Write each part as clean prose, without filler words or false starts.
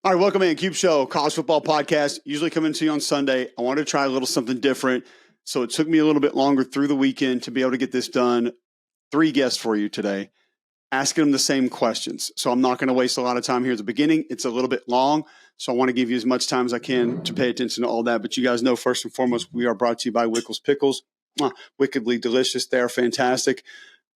All right, welcome in. Cube Show, college football podcast. Usually coming to you on Sunday. I wanted to try a little something different. So it took me a little bit longer through the weekend to be able to get this done. 3 guests for you today, asking them the same questions. So I'm not going to waste a lot of time here at the beginning. It's a little bit long. So I want to give you as much time as I can to pay attention to all that. But you guys know, first and foremost, we are brought to you by Wickles Pickles. Wickedly delicious. They are fantastic.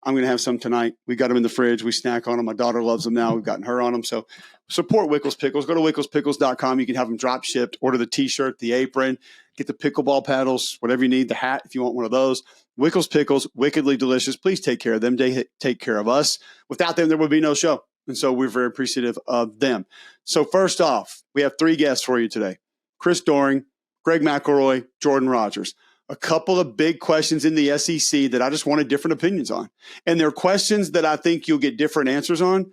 I'm going to have some tonight. We got them in the fridge. We snack on them. My daughter loves them now. We've gotten her on them. So support Wickles Pickles. Go to WicklesPickles.com. You can have them drop shipped. Order the T-shirt, the apron, get the pickleball paddles, whatever you need, the hat if you want one of those. Wickles Pickles, wickedly delicious. Please take care of them. They take care of us. Without them, there would be no show. And so we're very appreciative of them. So first off, we have 3 guests for you today. Chris Doering, Greg McElroy, Jordan Rodgers. A couple of big questions in the SEC that I just wanted different opinions on. And they're questions that I think you'll get different answers on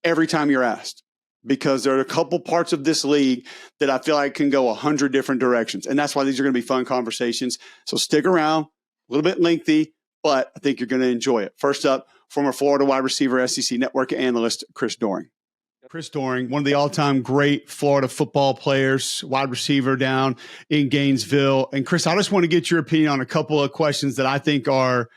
every time you're asked, because there are a couple parts of this league that I feel like can go 100 different directions. And that's why these are going to be fun conversations. So stick around, a little bit lengthy, but I think you're going to enjoy it. First up, former Florida wide receiver, SEC Network analyst, Chris Doering. Chris Doering, one of the all-time great Florida football players, wide receiver down in Gainesville. And Chris, I just want to get your opinion on a couple of questions that I think are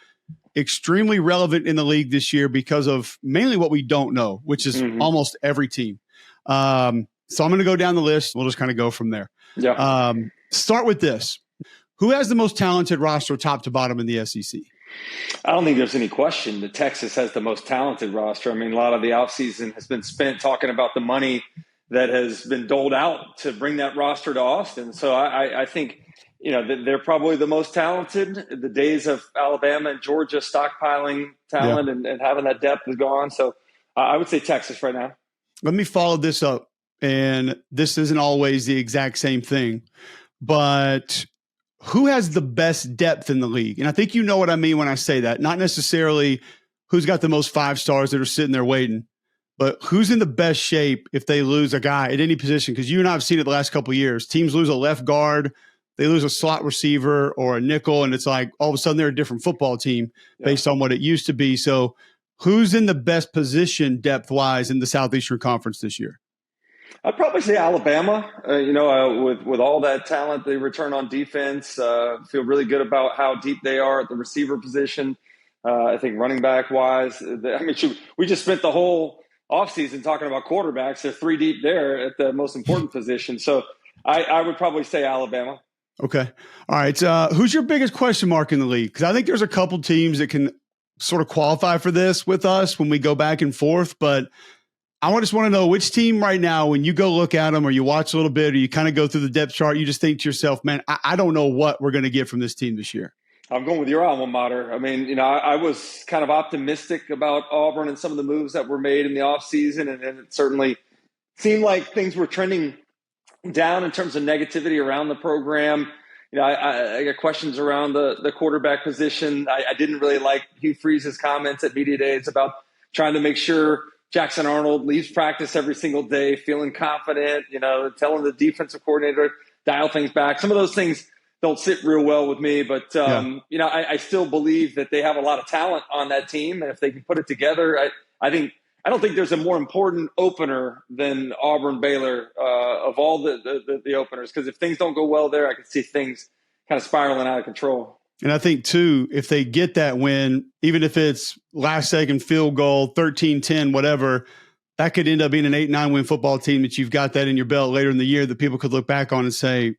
extremely relevant in the league this year because of mainly what we don't know, which is almost every team. So I'm going to go down the list. We'll just kind of go from there. Yeah. Start with this. Who has the most talented roster top to bottom in the SEC? I don't think there's any question that Texas has the most talented roster. I mean, a lot of the offseason has been spent talking about the money that has been doled out to bring that roster to Austin. So I think, they're probably the most talented. The days of Alabama and Georgia stockpiling talent and having that depth is gone. So I would say Texas right now. Let me follow this up. And this isn't always the exact same thing, but who has the best depth in the league? And I think you know what I mean when I say that. Not necessarily who's got the most 5 stars that are sitting there waiting, but who's in the best shape if they lose a guy at any position? Because you and I have seen it the last couple of years. Teams lose a left guard, they lose a slot receiver or a nickel, and it's like all of a sudden they're a different football team based on what it used to be. So who's in the best position depth-wise in the Southeastern Conference this year? I'd probably say Alabama. With all that talent they return on defense, feel really good about how deep they are at the receiver position. I think running back wise, we just spent the whole offseason talking about quarterbacks. They're 3 deep there at the most important position. So I would probably say Alabama. Okay. All right. Who's your biggest question mark in the league? Because I think there's a couple teams that can sort of qualify for this with us when we go back and forth, but I just want to know which team right now, when you go look at them or you watch a little bit or you kind of go through the depth chart, you just think to yourself, man, I don't know what we're going to get from this team this year. I'm going with your alma mater. I mean, I was kind of optimistic about Auburn and some of the moves that were made in the offseason, and it certainly seemed like things were trending down in terms of negativity around the program. I got questions around the quarterback position. I didn't really like Hugh Freeze's comments at media days about trying to make sure Jackson Arnold leaves practice every single day, feeling confident, telling the defensive coordinator, dial things back. Some of those things don't sit real well with me, but, I still believe that they have a lot of talent on that team. And if they can put it together, I don't think there's a more important opener than Auburn-Baylor of all the openers. Because if things don't go well there, I can see things kind of spiraling out of control. And I think, too, if they get that win, even if it's last-second field goal, 13-10, whatever, that could end up being an 8-9 win football team that you've got that in your belt later in the year that people could look back on and say,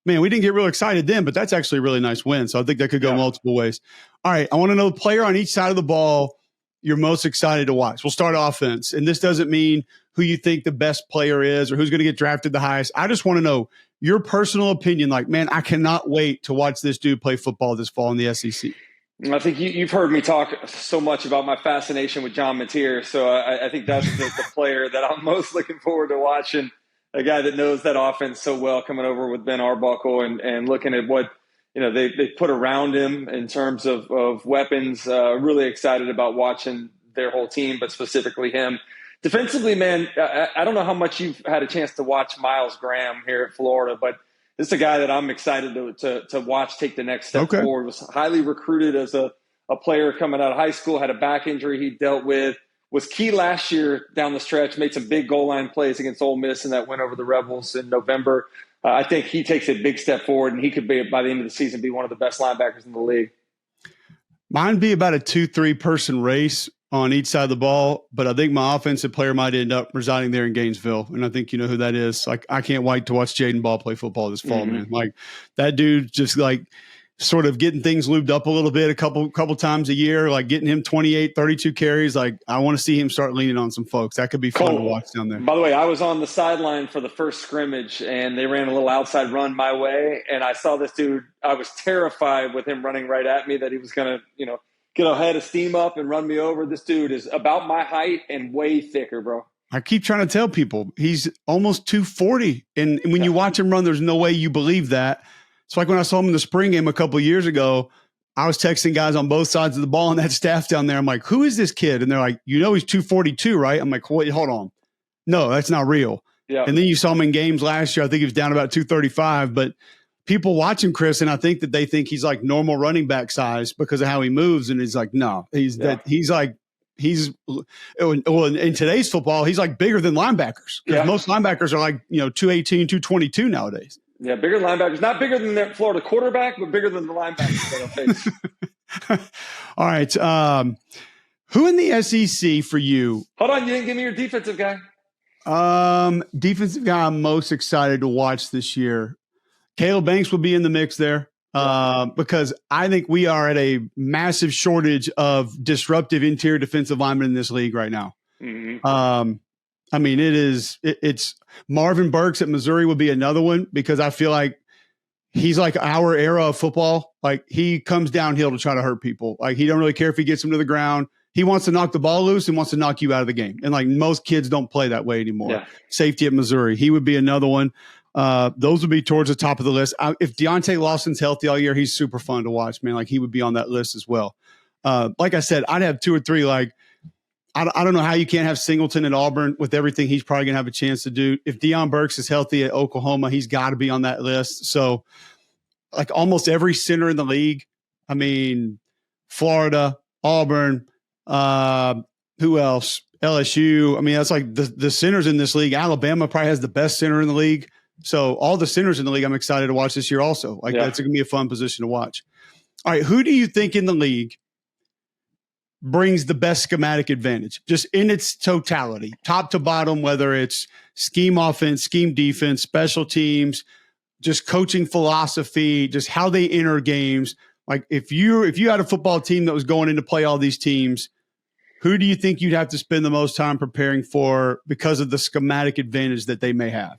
man, we didn't get real excited then, but that's actually a really nice win. So I think that could go multiple ways. All right, I want to know the player on each side of the ball you're most excited to watch. We'll start offense. And this doesn't mean who you think the best player is or who's going to get drafted the highest. I just want to know your personal opinion. Like, man, I cannot wait to watch this dude play football this fall in the SEC. I think you've heard me talk so much about my fascination with John Mateer. So I think that's the player that I'm most looking forward to watching, a guy that knows that offense so well, coming over with Ben Arbuckle and looking at what they put around him in terms of weapons. Really excited about watching their whole team, but specifically him. Defensively, man, I don't know how much you've had a chance to watch Miles Graham here at Florida, but this is a guy that I'm excited to watch take the next step forward. Was highly recruited as a player coming out of high school, had a back injury he dealt with, was key last year down the stretch, made some big goal line plays against Ole Miss in that win over the Rebels in November. I think he takes a big step forward, and he could be, by the end of the season, be one of the best linebackers in the league. Mine be about a 2-3 person race on each side of the ball, but I think my offensive player might end up residing there in Gainesville, and I think you know who that is. Like, I can't wait to watch Jaden Ball play football this fall, man. Like, that dude just like sort of getting things lubed up a little bit a couple times a year, like getting him 28, 32 carries. Like, I want to see him start leaning on some folks. That could be fun to watch down there. By the way, I was on the sideline for the first scrimmage, and they ran a little outside run my way, and I saw this dude. I was terrified with him running right at me that he was going to, get a head of steam up and run me over. This dude is about my height and way thicker, bro. I keep trying to tell people he's almost 240. And when you watch him run, there's no way you believe that. It's like when I saw him in the spring game a couple of years ago, I was texting guys on both sides of the ball and that staff down there. I'm like, who is this kid? And they're like, he's 242, right? I'm like, wait, hold on. No, that's not real. Yeah. And then you saw him in games last year. I think he was down about 235, but people watch him, Chris, and I think that they think he's like normal running back size because of how he moves. And he's like, no, in today's football, he's like bigger than linebackers. Because most linebackers are like, 218, 222 nowadays. Yeah, bigger linebackers. Not bigger than the Florida quarterback, but bigger than the linebackers. All right. Who in the SEC for you? Hold on, you didn't give me your defensive guy. Defensive guy I'm most excited to watch this year. Caleb Banks will be in the mix there because I think we are at a massive shortage of disruptive interior defensive linemen in this league right now. I mean, it's Marvin Burks at Missouri would be another one because I feel like he's like our era of football. Like, he comes downhill to try to hurt people. Like, he don't really care if he gets them to the ground. He wants to knock the ball loose and wants to knock you out of the game. And like, most kids don't play that way anymore. Yeah. Safety at Missouri. He would be another one. Those would be towards the top of the list. If Deontay Lawson's healthy all year, he's super fun to watch, man. Like, he would be on that list as well. Like I said, I'd have 2 or 3, like, I don't know how you can't have Singleton at Auburn with everything he's probably going to have a chance to do. If Deion Burks is healthy at Oklahoma, he's got to be on that list. So, like, almost every center in the league, I mean, Florida, Auburn, who else? LSU. I mean, that's like the centers in this league. Alabama probably has the best center in the league. So all the centers in the league, I'm excited to watch this year also. Like, that's going to be a fun position to watch. All right, who do you think in the league brings the best schematic advantage, just in its totality, top to bottom, whether it's scheme offense, scheme defense, special teams, just coaching philosophy, just how they enter games? Like, if you had a football team that was going in to play all these teams, who do you think you'd have to spend the most time preparing for because of the schematic advantage that they may have?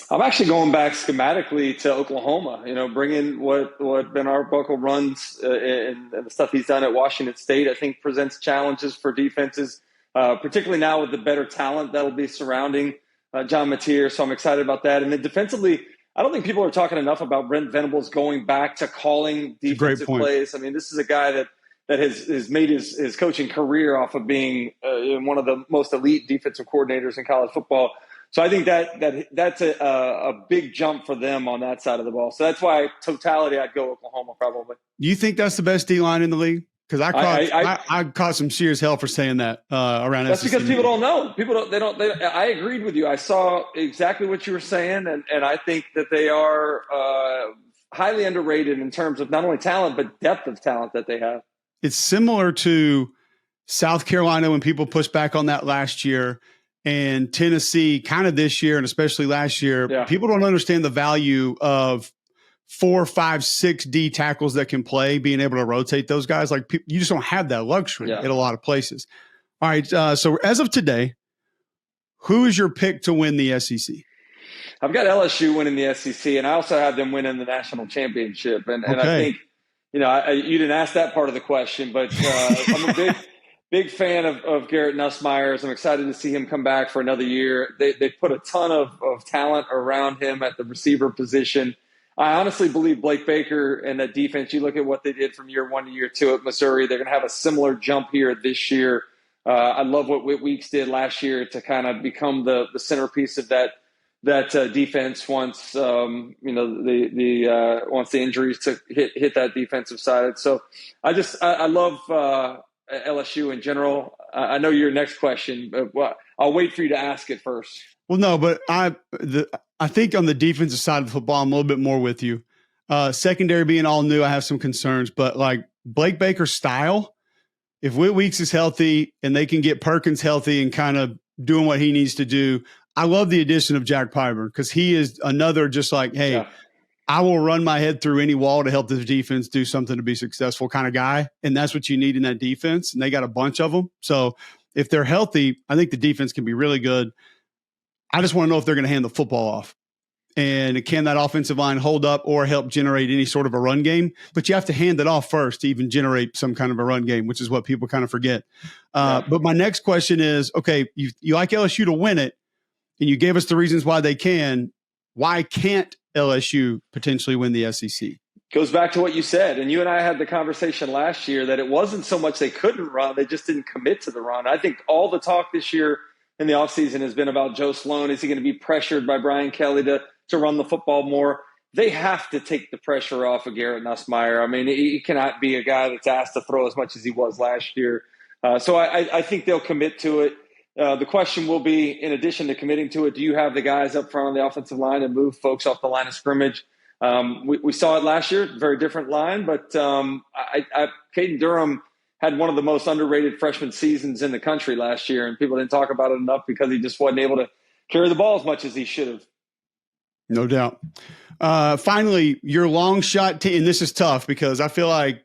I'm actually going back schematically to Oklahoma, bringing what Ben Arbuckle runs and the stuff he's done at Washington State, I think presents challenges for defenses, particularly now with the better talent that'll be surrounding John Mateer. So I'm excited about that. And then defensively, I don't think people are talking enough about Brent Venables going back to calling defensive plays. I mean, this is a guy that has made his coaching career off of being one of the most elite defensive coordinators in college football. So I think that's a big jump for them on that side of the ball. So that's why totality, I'd go Oklahoma probably. Do you think that's the best D-line in the league? Because I caught some serious hell for saying that around. That's because people don't know. People don't. I agreed with you. I saw exactly what you were saying, and I think that they are highly underrated in terms of not only talent but depth of talent that they have. It's similar to South Carolina when people pushed back on that last year. And Tennessee kind of this year and especially last year, people don't understand the value of 4, 5, 6 D tackles that can play, being able to rotate those guys. Like, you just don't have that luxury at a lot of places. All right. So as of today, who is your pick to win the SEC? I've got LSU winning the SEC, and I also have them winning the national championship. And I think, you didn't ask that part of the question, but I'm a big fan of Garrett Nussmeier. I'm excited to see him come back for another year. They put a ton of talent around him at the receiver position. I honestly believe Blake Baker and that defense, you look at what they did from year 1 to year 2 at Missouri, they're going to have a similar jump here this year. I love what Whit Weeks did last year to kind of become the centerpiece of that defense once once the injuries hit that defensive side. So I love LSU in general? I know your next question, but I'll wait for you to ask it first. Well, no, but I think on the defensive side of the football, I'm a little bit more with you. Secondary being all new, I have some concerns, but like Blake Baker's style, if Whit Weeks is healthy and they can get Perkins healthy and kind of doing what he needs to do, I love the addition of Jack Pyburn because he is another just like, hey, yeah, I will run my head through any wall to help this defense do something to be successful kind of guy. And that's what you need in that defense. And they got a bunch of them. So if they're healthy, I think the defense can be really good. I just want to know if they're going to hand the football off. And can that offensive line hold up or help generate any sort of a run game? But you have to hand it off first to even generate some kind of a run game, which is what people kind of forget. But my next question is, okay, you like LSU to win it, and you gave us the reasons why they can. Why can't LSU potentially win the SEC? Goes back to what you said. And you and I had the conversation last year that it wasn't so much they couldn't run, they just didn't commit to the run. I think all the talk this year in the offseason has been about Joe Sloan. Is he going to be pressured by Brian Kelly to run the football more? They have to take the pressure off of Garrett Nussmeier. I mean, he cannot be a guy that's asked to throw as much as he was last year. So I think they'll commit to it. The question will be, in addition to committing to it, do you have the guys up front on the offensive line and move folks off the line of scrimmage? We saw it last year, very different line, but Caden Durham had one of the most underrated freshman seasons in the country last year, and people didn't talk about it enough because he just wasn't able to carry the ball as much as he should have. No doubt. Finally, your long shot team, and this is tough because I feel like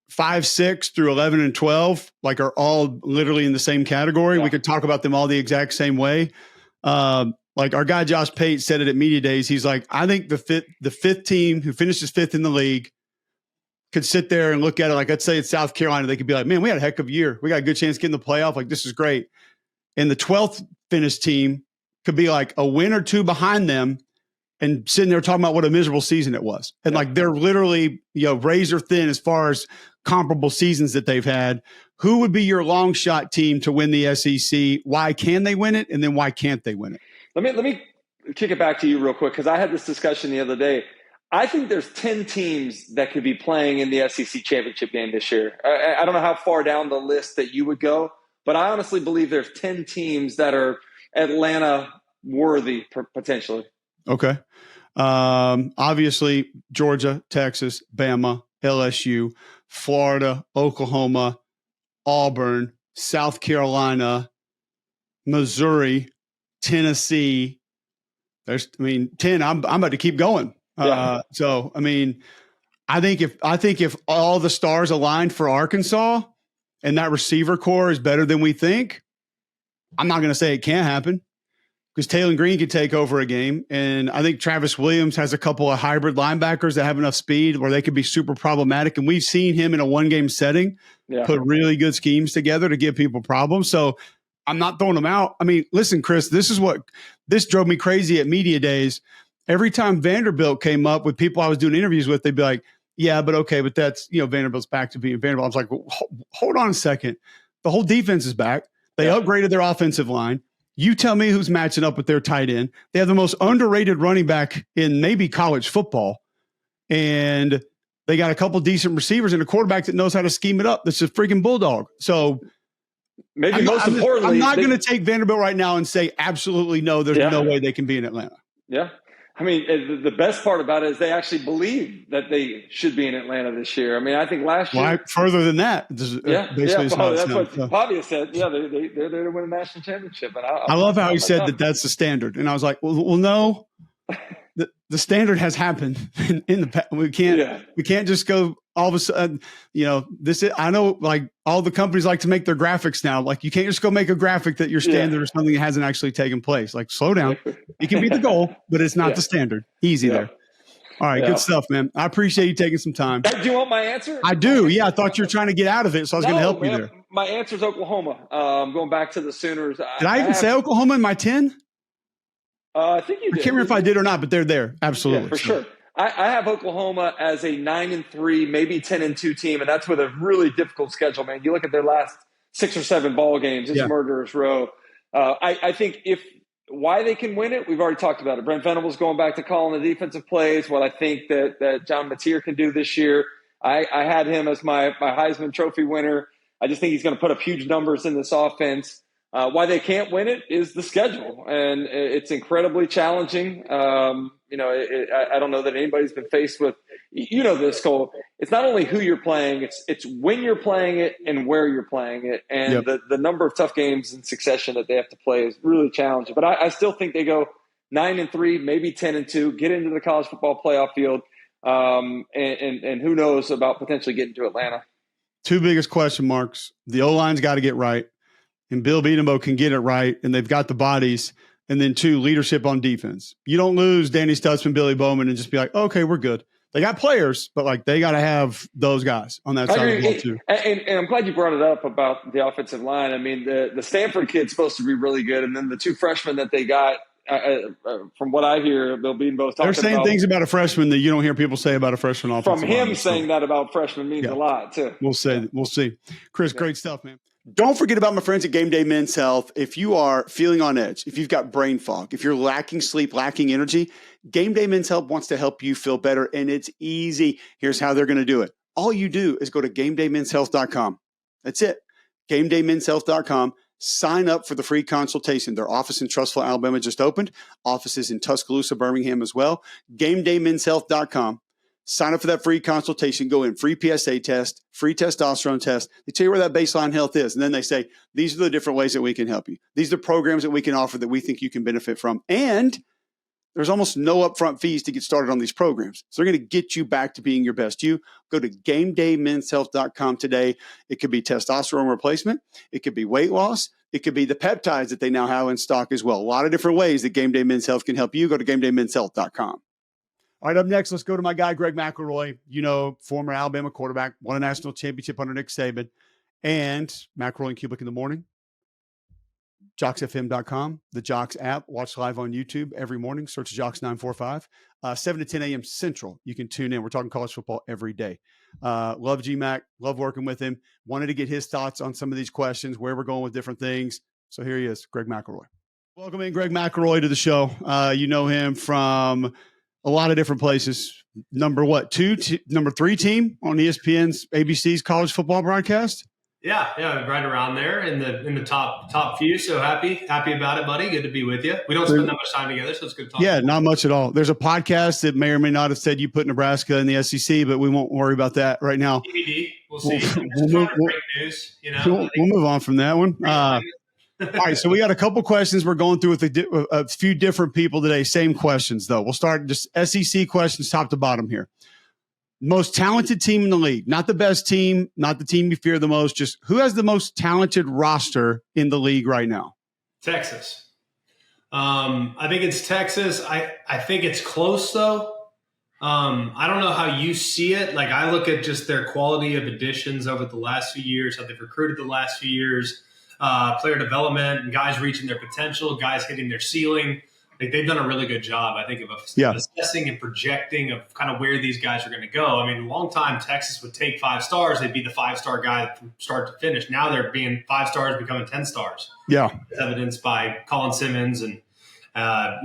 5, 6 through 11 and 12 like are all literally in the same category. Yeah. We could talk about them all the exact same way. Like our guy Josh Pate said it at Media Days. He's like, I think the fifth team who finishes 5th in the league could sit there and look at it like, let's say it's South Carolina. They could be like, man, we had a heck of a year. We got a good chance to get in the playoff. Like, this is great. And the 12th finished team could be like a win or two behind them and sitting there talking about what a miserable season it was. And like, they're literally, razor thin as far as comparable seasons that they've had. Who would be your long shot team to win the SEC? Why can they win it? And then why can't they win it? Let me kick it back to you real quick, because I had this discussion the other day. I think there's 10 teams that could be playing in the SEC championship game this year. I don't know how far down the list that you would go, but I honestly believe there's 10 teams that are Atlanta worthy potentially. Okay. Obviously, Georgia, Texas, Bama, LSU, Florida, Oklahoma, Auburn, South Carolina, Missouri, Tennessee. 10. I'm about to keep going. So, I think if all the stars aligned for Arkansas and that receiver core is better than we think, I'm not going to say it can't happen because Taylor Green could take over a game. And I think Travis Williams has a couple of hybrid linebackers that have enough speed where they could be super problematic. And we've seen him in a one-game setting put really good schemes together to give people problems. So I'm not throwing them out. Listen, Chris, this drove me crazy at Media Days. Every time Vanderbilt came up with people I was doing interviews with, they'd be like, yeah, but okay, but that's, Vanderbilt's back to being Vanderbilt. I was like, well, hold on a second. The whole defense is back. They upgraded their offensive line. You tell me who's matching up with their tight end. They have the most underrated running back in maybe college football. And they got a couple decent receivers and a quarterback that knows how to scheme it up. That's a freaking bulldog. So maybe most importantly, I'm not going to take Vanderbilt right now and say absolutely no, there's no way they can be in Atlanta. Yeah. The best part about it is they actually believe that they should be in Atlanta this year. I think last year. Why further than that? That's what Fabio said. Yeah, they're there to win a national championship. And I love how he said that that's the standard. And I was like, well no, the standard has happened in the past. We can't just go all of a sudden, I know like all the companies like to make their graphics now. Like you can't just go make a graphic that your standard or something that hasn't actually taken place. Like slow down. You can beat the goal, but it's not the standard. Easy there. All right. Good stuff, man. I appreciate you taking some time. Do you want my answer? I do. Yeah. I thought you were trying to get out of it. So I was going to help you there. My answer is Oklahoma. Going back to the Sooners. Did I even say Oklahoma in my 10? I think you did. I can't remember if I did or not, but they're there. Absolutely. Yeah, for sure. I have Oklahoma as a 9-3, maybe 10-2 team, and that's with a really difficult schedule, man. You look at their last 6 or 7 ball games, it's murderer's row. I think why they can win it, we've already talked about it. Brent Venables going back to calling the defensive plays, what I think that John Mateer can do this year. I had him as my Heisman Trophy winner I just think he's going to put up huge numbers in this offense. Why they can't win it is the schedule, and it's incredibly challenging. I don't know that anybody's been faced with, this, Cole. It's not only who you're playing, it's when you're playing it and where you're playing it, and the number of tough games in succession that they have to play is really challenging. But I still think they go 9-3, maybe 10-2, get into the college football playoff field, and who knows about potentially getting to Atlanta. Two biggest question marks. The O-line's got to get right, and Bill Beatenbow can get it right, and they've got the bodies. And then two, leadership on defense. You don't lose Danny Stutzman, Billy Bowman, and just be like, okay, we're good. They got players, but like they got to have those guys on that side of the ball too. And I'm glad you brought it up about the offensive line. I mean, the Stanford kid's supposed to be really good, and then the two freshmen that they got, from what I hear, Bill Beatenbow talking about. They're saying things about a freshman that you don't hear people say about a freshman offensive From him line, saying that about freshmen means a lot too. We'll see. Chris, great stuff, man. Don't forget about my friends at Game Day Men's Health. If you are feeling on edge, if you've got brain fog, if you're lacking sleep, lacking energy, Game Day Men's Health wants to help you feel better, and it's easy. Here's how they're going to do it. All you do is go to GameDayMen'sHealth.com. That's it. GameDayMen'sHealth.com. Sign up for the free consultation. Their office in Trussville, Alabama just opened. Offices in Tuscaloosa, Birmingham as well. GameDayMen'sHealth.com. Sign up for that free consultation. Go in, free PSA test, free testosterone test. They tell you where that baseline health is. And then they say, these are the different ways that we can help you. These are the programs that we can offer that we think you can benefit from. And there's almost no upfront fees to get started on these programs. So they're going to get you back to being your best you. Go to GameDayMen'sHealth.com today. It could be testosterone replacement. It could be weight loss. It could be the peptides that they now have in stock as well. A lot of different ways that Game Day Men's Health can help you. Go to GameDayMen'sHealth.com. All right, up next, let's go to my guy, Greg McElroy, former Alabama quarterback, won a national championship under Nick Saban, and McElroy and Cubelic in the morning. JocksFM.com, the Jocks app. Watch live on YouTube every morning. Search Jocks945. 7 to 10 a.m. Central. You can tune in. We're talking college football every day. Love GMAC. Love working with him. Wanted to get his thoughts on some of these questions, where we're going with different things. So here he is, Greg McElroy. Welcome in, Greg McElroy, to the show. You know him from a lot of different places. Number 3 team on ESPN's ABC's college football broadcast. Yeah, right around there in the top few. So happy about it, buddy. Good to be with you. We don't spend that much time together, so it's good to talk. Yeah, not much at all. There's a podcast that may or may not have said you put Nebraska in the SEC, but we won't worry about that right now. TBD. We'll see. We'll break news. We'll move on from that one. All right, so we got a couple questions we're going through with a few different people today. Same questions, though. We'll start just SEC questions top to bottom here. Most talented team in the league, not the best team, not the team you fear the most, just who has the most talented roster in the league right now? Texas. I think it's Texas. I think it's close, though. I don't know how you see it. Like, I look at just their quality of additions over the last few years, how they've recruited the last few years. Player development and guys reaching their potential, guys hitting their ceiling. Like, they've done a really good job, I think, of assessing and projecting of kind of where these guys are going to go. I mean, a long time Texas would take 5 stars. They'd be the 5-star guy from start to finish. Now they're being 5 stars, becoming 10 stars. Yeah. It's evidenced by Colin Simmons. And,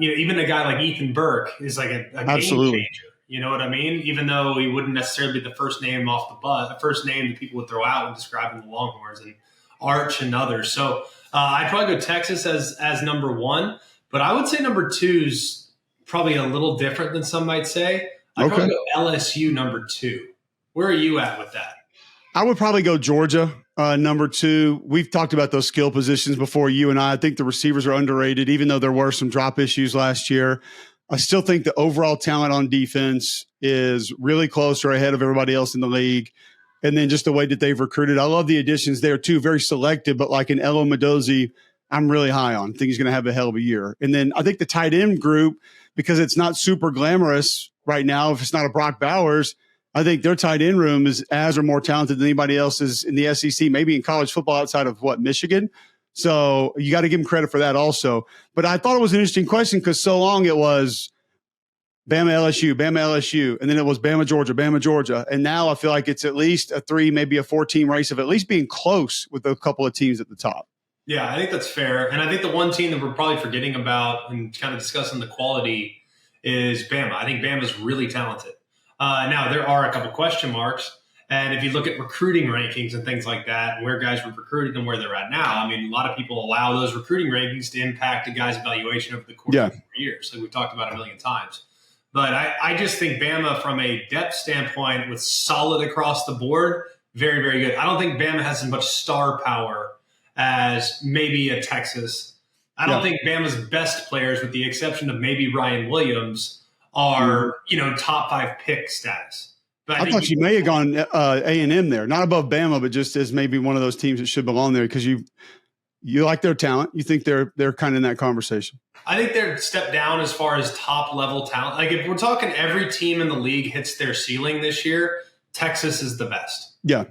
even a guy like Ethan Burke is like a game changer. You know what I mean? Even though he wouldn't necessarily be the first name off the bus, first name that people would throw out when describing the Longhorns. And Arch and others. So I'd probably go Texas as number 1, but I would say number 2 is probably a little different than some might say. I'd probably go LSU number 2. Where are you at with that? I would probably go Georgia number 2. We've talked about those skill positions before, you and I. I think the receivers are underrated, even though there were some drop issues last year. I still think the overall talent on defense is really close or ahead of everybody else in the league. And then just the way that they've recruited. I love the additions there too. Very selective, but like an Elo Mendoza, I'm really high on. I think he's going to have a hell of a year. And then I think the tight end group, because it's not super glamorous right now, if it's not a Brock Bowers, I think their tight end room is as or more talented than anybody else's in the SEC, maybe in college football outside of Michigan. So you got to give them credit for that also. But I thought it was an interesting question because so long it was Bama, LSU, and then it was Bama, Georgia. And now I feel like it's at least a 3, maybe a 4-team race of at least being close with a couple of teams at the top. Yeah, I think that's fair. And I think the one team that we're probably forgetting about and kind of discussing the quality is Bama. I think Bama's really talented. Now, there are a couple question marks. And if you look at recruiting rankings and things like that, and where guys were recruited and where they're at now, I mean, a lot of people allow those recruiting rankings to impact a guy's evaluation over the course of 4 years. Like we've talked about a million times. But I just think Bama, from a depth standpoint, was solid across the board. Very, very good. I don't think Bama has as much star power as maybe a Texas. I don't think Bama's best players, with the exception of maybe Ryan Williams, are, top 5 pick status. But I thought you may have gone A&M there, not above Bama, but just as maybe one of those teams that should belong there because you like their talent. You think they're kind of in that conversation. I think they're stepped down as far as top level talent. Like if we're talking every team in the league hits their ceiling this year, Texas is the best. Yeah.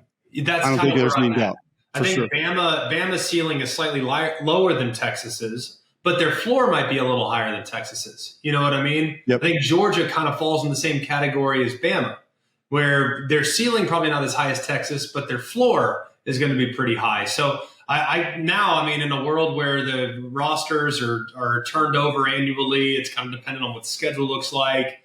That's I don't think there's any doubt. I think Bama's ceiling is slightly lower than Texas's, but their floor might be a little higher than Texas's. You know what I mean? Yep. I think Georgia kind of falls in the same category as Bama, where their ceiling probably not as high as Texas, but their floor is going to be pretty high. So I mean, in a world where the rosters are turned over annually, it's kind of dependent on what the schedule looks like.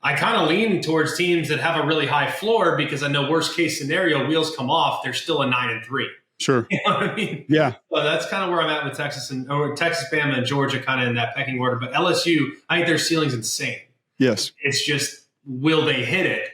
I kind of lean towards teams that have a really high floor because I know worst case scenario, wheels come off, they're still a 9-3. Sure. You know what I mean? Yeah. So that's kind of where I'm at with Texas, Bama, and Georgia, kind of in that pecking order. But LSU, I think their ceiling's insane. Yes. It's just, will they hit it?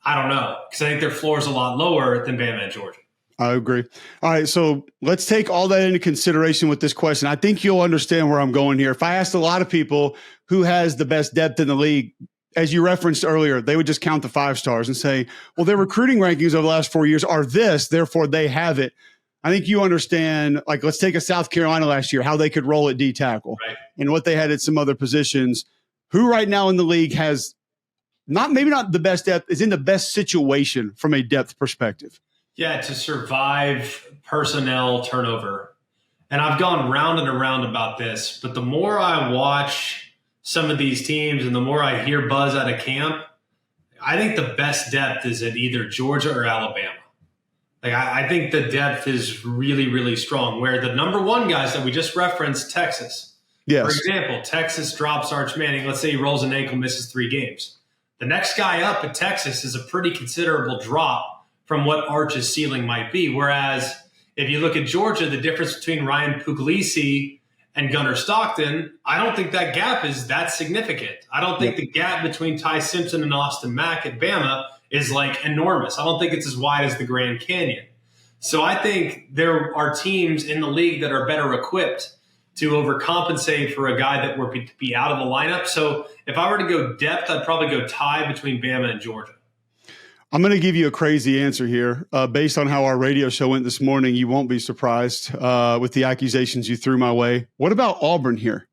I don't know, because I think their floor is a lot lower than Bama and Georgia. I agree. All right, so let's take all that into consideration with this question. I think you'll understand where I'm going here. If I asked a lot of people who has the best depth in the league, as you referenced earlier, they would just count the 5 stars and say, well, their recruiting rankings over the last 4 years are this, therefore they have it. I think you understand, like, let's take a South Carolina last year, how they could roll at D tackle, right, and what they had at some other positions. Who right now in the league has maybe not the best depth, is in the best situation from a depth perspective? Yeah, to survive personnel turnover. And I've gone round and around about this, but the more I watch some of these teams and the more I hear buzz out of camp, I think the best depth is at either Georgia or Alabama. Like I think the depth is really, really strong, where the number 1 guys that we just referenced, Texas. Yes. For example, Texas drops Arch Manning. Let's say he rolls an ankle, misses 3 games. The next guy up at Texas is a pretty considerable drop from what Arch's ceiling might be. Whereas if you look at Georgia, the difference between Ryan Puglisi and Gunnar Stockton, I don't think that gap is that significant. I don't think the gap between Ty Simpson and Austin Mack at Bama is like enormous. I don't think it's as wide as the Grand Canyon. So I think there are teams in the league that are better equipped to overcompensate for a guy that were to be out of the lineup. So if I were to go depth, I'd probably go tie between Bama and Georgia. I'm going to give you a crazy answer here. Based on how our radio show went this morning, you won't be surprised with the accusations you threw my way. What about Auburn here?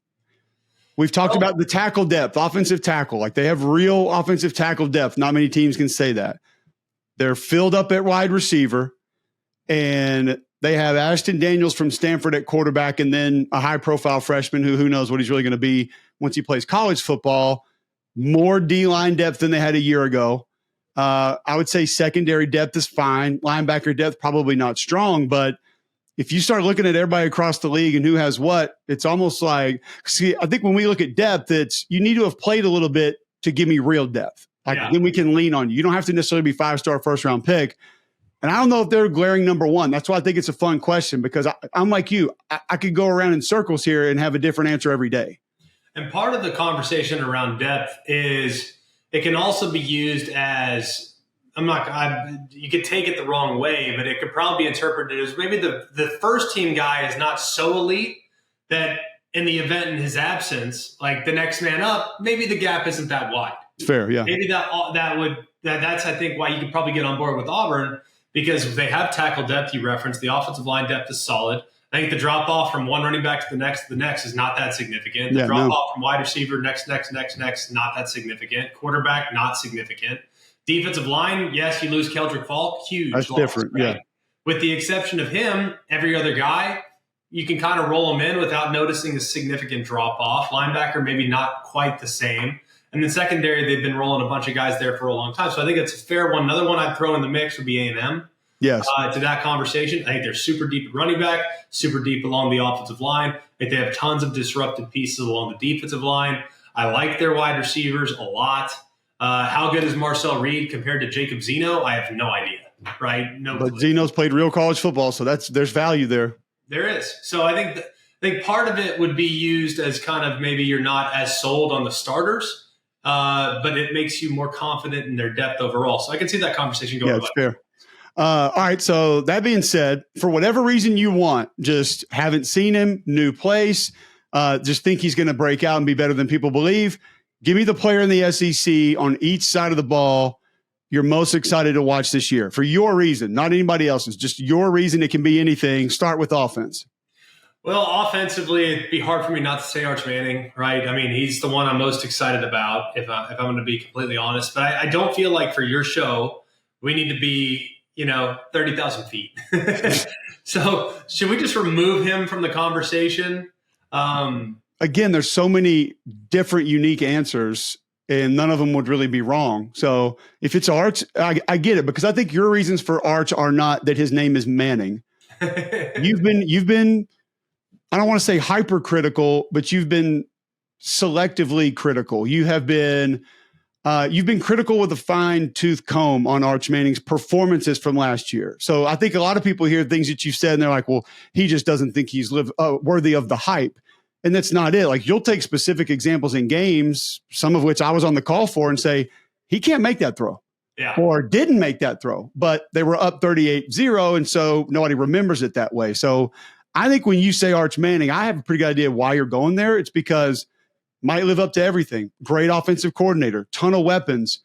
We've talked about the tackle depth, offensive tackle. Like, they have real offensive tackle depth. Not many teams can say that. They're filled up at wide receiver, and they have Ashton Daniels from Stanford at quarterback, and then a high-profile freshman who knows what he's really going to be once he plays college football. More D-line depth than they had a year ago. I would say secondary depth is fine. Linebacker depth, probably not strong. But if you start looking at everybody across the league and who has what, it's almost like, see, I think when we look at depth, it's you need to have played a little bit to give me real depth. Like, then we can lean on you. You don't have to necessarily be 5-star first-round pick. And I don't know if they're glaring number 1. That's why I think it's a fun question, because I'm like you. I could go around in circles here and have a different answer every day. And part of the conversation around depth is it can also be used as, you could take it the wrong way, but it could probably be interpreted as maybe the first team guy is not so elite that in the event in his absence, like the next man up, maybe the gap isn't that wide. Fair, yeah. Maybe that's I think why you could probably get on board with Auburn, because they have tackle depth. You referenced the offensive line depth is solid. I think the drop off from one running back to the next is not that significant. The drop off from wide receiver next, not that significant. Quarterback, not significant. Defensive line, yes, you lose Keldrick Falk, huge. That's loss, different, right? yeah. With the exception of him, every other guy, you can kind of roll them in without noticing a significant drop off. Linebacker, maybe not quite the same. And then secondary, they've been rolling a bunch of guys there for a long time. So I think it's a fair one. Another one I'd throw in the mix would be A&M. Yes. To that conversation. I think they're super deep at running back, super deep along the offensive line. I think they have tons of disruptive pieces along the defensive line. I like their wide receivers a lot. How good is Marcel Reed compared to Jacob Zeno? I have no idea, right? No But clue. Zeno's played real college football, so there's value there. There is. So I think part of it would be used as kind of maybe you're not as sold on the starters, but it makes you more confident in their depth overall. So I can see that conversation going. Yeah, it's fair. All right. So that being said, for whatever reason you want, just haven't seen him, new place, just think he's going to break out and be better than people believe. Give me the player in the SEC on each side of the ball you're most excited to watch this year for your reason, not anybody else's, just your reason. It can be anything. Start with offense. Well, offensively, it'd be hard for me not to say Arch Manning, right? I mean, he's the one I'm most excited about, if I'm going to be completely honest. But I don't feel like for your show, we need to be, 30,000 feet. So should we just remove him from the conversation? Again, there's so many different, unique answers, and none of them would really be wrong. So if it's Arch, I get it, because I think your reasons for Arch are not that his name is Manning. You've been, I don't want to say hypercritical, but you've been selectively critical. You've been critical with a fine-tooth comb on Arch Manning's performances from last year. So I think a lot of people hear things that you've said and they're like, well, he just doesn't think he's worthy of the hype. And that's not it. Like, you'll take specific examples in games, some of which I was on the call for, and say, he can't make that throw. Yeah. Or didn't make that throw, but they were up 38-0. And so nobody remembers it that way. So I think when you say Arch Manning, I have a pretty good idea why you're going there. It's because might live up to everything. Great offensive coordinator, ton of weapons,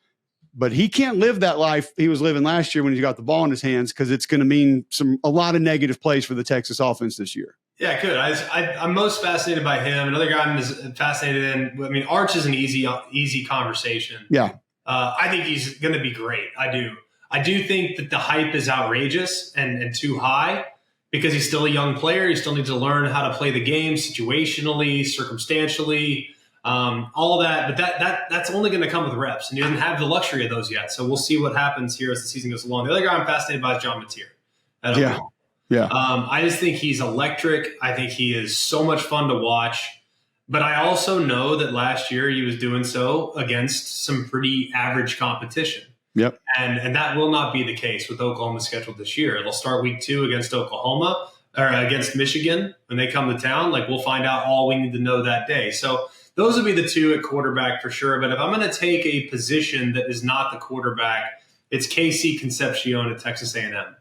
but he can't live that life he was living last year when he got the ball in his hands, because it's going to mean a lot of negative plays for the Texas offense this year. Yeah, I could. I'm most fascinated by him. Another guy I'm fascinated in. I mean, Arch is an easy conversation. Yeah. I think he's going to be great. I do. I do think that the hype is outrageous and too high, because he's still a young player. He still needs to learn how to play the game situationally, circumstantially, all that. But that's only going to come with reps, and he doesn't have the luxury of those yet. So we'll see what happens here as the season goes along. The other guy I'm fascinated by is John Mateer. Yeah. I just think he's electric. I think he is so much fun to watch. But I also know that last year he was doing so against some pretty average competition. Yep. And that will not be the case with Oklahoma's schedule this year. It'll start week 2 against Oklahoma, or against Michigan when they come to town. Like, we'll find out all we need to know that day. So those would be the two at quarterback for sure. But if I'm going to take a position that is not the quarterback, it's KC Concepcion at Texas A&M.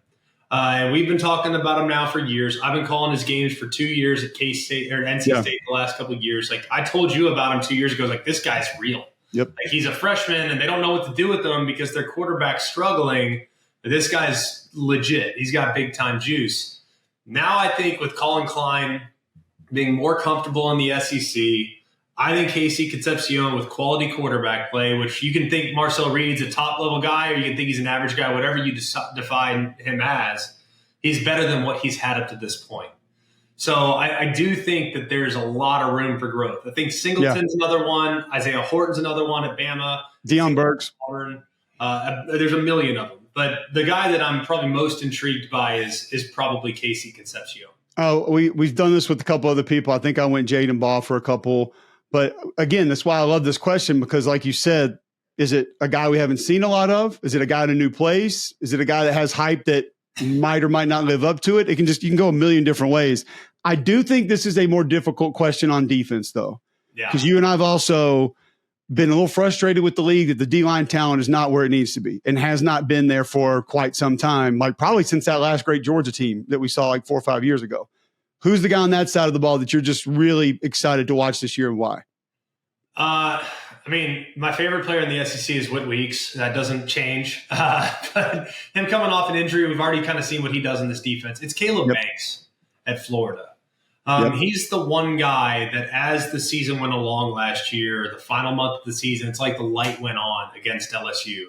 And we've been talking about him now for years. I've been calling his games for 2 years at K-State or NC State the last couple of years. Like, I told you about him 2 years ago. Like, this guy's real. Yep. Like, he's a freshman and they don't know what to do with him because their quarterback's struggling. But this guy's legit. He's got big time juice. Now I think with Colin Klein being more comfortable in the SEC, I think KC Concepcion with quality quarterback play, which you can think Marcel Reed's a top level guy, or you can think he's an average guy, whatever you define him as, he's better than what he's had up to this point. So I do think that there's a lot of room for growth. I think Singleton's another one. Isaiah Horton's another one at Bama. Deion Burks. There's a million of them. But the guy that I'm probably most intrigued by is probably KC Concepcion. Oh, we've done this with a couple other people. I think I went Jaden Ball for a couple. But again, that's why I love this question, because like you said, is it a guy we haven't seen a lot of? Is it a guy in a new place? Is it a guy that has hype that might or might not live up to it? You can go a million different ways. I do think this is a more difficult question on defense, though. Yeah. Because you and I have also been a little frustrated with the league that the D-line talent is not where it needs to be and has not been there for quite some time, like probably since that last great Georgia team that we saw like 4 or 5 years ago. Who's the guy on that side of the ball that you're just really excited to watch this year, and why? I mean, my favorite player in the SEC is Whit Weeks. That doesn't change. But him coming off an injury, we've already kind of seen what he does in this defense. It's Caleb Banks at Florida. He's the one guy that as the season went along last year, the final month of the season, it's like the light went on against LSU.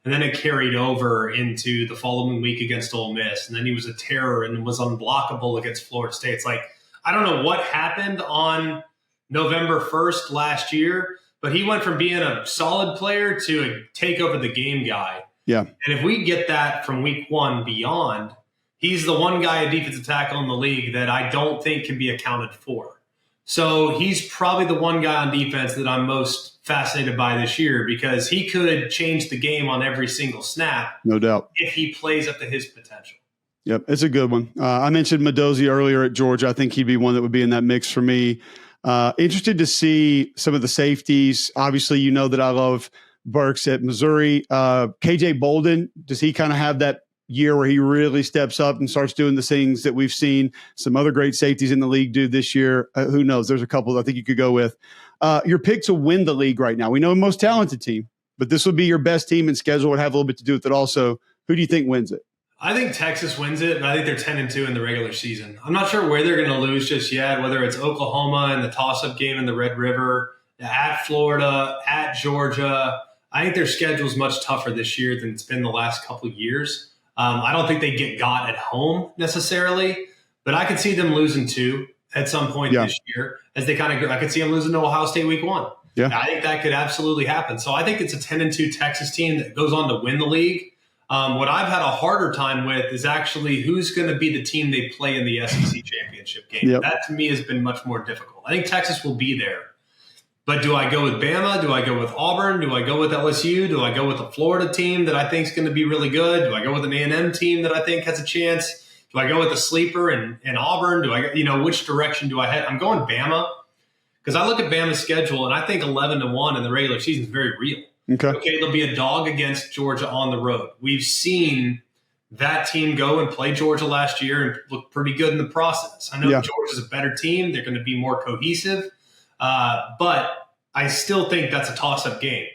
And then it carried over into the following week against Ole Miss. And then he was a terror and was unblockable against Florida State. It's like, I don't know what happened on November 1st last year, but he went from being a solid player to a take over the game guy. Yeah. And if we get that from week 1 beyond, he's the one guy at defensive tackle in the league that I don't think can be accounted for. So he's probably the one guy on defense that I'm most fascinated by this year because he could change the game on every single snap. No doubt. If he plays up to his potential. Yep, it's a good one. I mentioned Mendoza earlier at Georgia. I think he'd be one that would be in that mix for me. Interested to see some of the safeties. Obviously, you know that I love Burks at Missouri. KJ Bolden, does he kind of have that year where he really steps up and starts doing the things that we've seen some other great safeties in the league do this year? Who knows? There's a couple I think you could go with. Your pick to win the league right now. We know the most talented team, but this would be your best team, and schedule would have a little bit to do with it also. Who do you think wins it? I think Texas wins it, but I think they're 10-2 in the regular season. I'm not sure where they're going to lose just yet, whether it's Oklahoma in the toss-up game in the Red River, at Florida, at Georgia. I think their schedule is much tougher this year than it's been the last couple of years. I don't think they get got at home necessarily, but I could see them losing 2 at some point this year as they kind of – I could see them losing to Ohio State week 1. Yeah. I think that could absolutely happen. So I think it's a 10-2 Texas team that goes on to win the league. What I've had a harder time with is actually who's going to be the team they play in the SEC championship game. Yep. That to me has been much more difficult. I think Texas will be there. But do I go with Bama? Do I go with Auburn? Do I go with LSU? Do I go with a Florida team that I think is going to be really good? Do I go with an A&M team that I think has a chance? Do I go with a sleeper in Auburn? Do I, which direction do I head? I'm going Bama because I look at Bama's schedule and I think 11-1 in the regular season is very real. Okay, there'll be a dog against Georgia on the road. We've seen that team go and play Georgia last year and look pretty good in the process. I know Georgia's a better team. They're going to be more cohesive. But I still think that's a toss-up game.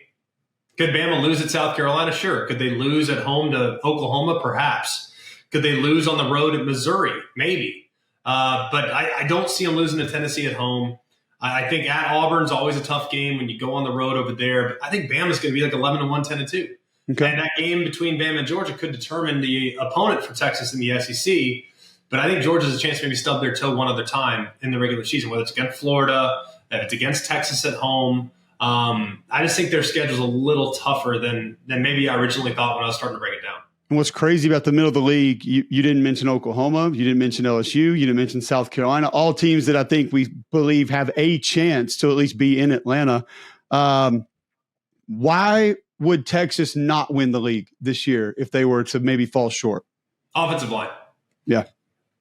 Could Bama lose at South Carolina? Sure. Could they lose at home to Oklahoma? Perhaps. Could they lose on the road at Missouri? Maybe. But I don't see them losing to Tennessee at home. I think at Auburn's always a tough game when you go on the road over there. But I think Bama's going to be like 11-1, 10-2. Okay. And that game between Bama and Georgia could determine the opponent for Texas in the SEC. But I think Georgia has a chance to maybe stub their toe one other time in the regular season, whether it's against Florida, if it's against Texas at home. I just think their schedule's a little tougher than maybe I originally thought when I was starting to break it down. And what's crazy about the middle of the league, you didn't mention Oklahoma, you didn't mention LSU, you didn't mention South Carolina, all teams that I think we believe have a chance to at least be in Atlanta. Why would Texas not win the league this year if they were to maybe fall short? Offensive line. Yeah.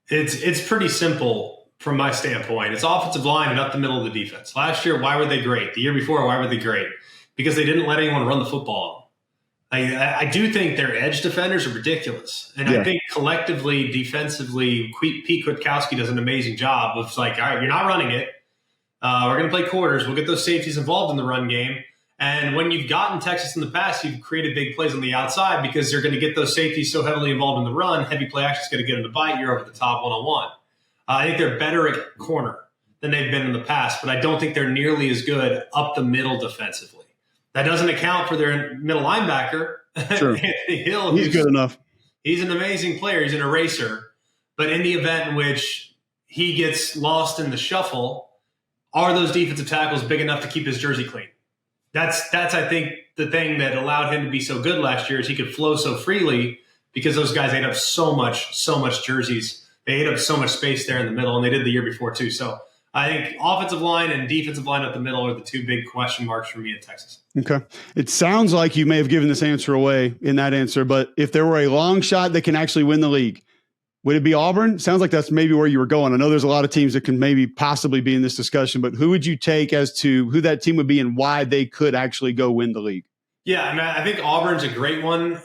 It's pretty simple from my standpoint. It's offensive line and up the middle of the defense. Last year, why were they great? The year before, why were they great? Because they didn't let anyone run the football. I do think their edge defenders are ridiculous. And I think collectively, defensively, Pete Kwiatkowski does an amazing job of like, all right, you're not running it. We're going to play quarters. We'll get those safeties involved in the run game. And when you've gotten Texas in the past, you've created big plays on the outside because they're going to get those safeties so heavily involved in the run. Heavy play action is going to get them to bite. You're over the top one-on-one. I think they're better at corner than they've been in the past, but I don't think they're nearly as good up the middle defensively. That doesn't account for their middle linebacker, Sure. Anthony Hill. He's good enough. He's an amazing player. He's an eraser. But in the event in which he gets lost in the shuffle, are those defensive tackles big enough to keep his jersey clean? That's I think, the thing that allowed him to be so good last year is he could flow so freely because those guys ate up so much jerseys. They ate up so much space there in the middle, and they did the year before too. So I think offensive line and defensive line up the middle are the two big question marks for me at Texas. Okay. It sounds like you may have given this answer away in that answer, but if there were a long shot that can actually win the league, would it be Auburn? Sounds like that's maybe where you were going. I know there's a lot of teams that can maybe possibly be in this discussion, but who would you take as to who that team would be and why they could actually go win the league? Yeah, I mean, I think Auburn's a great one.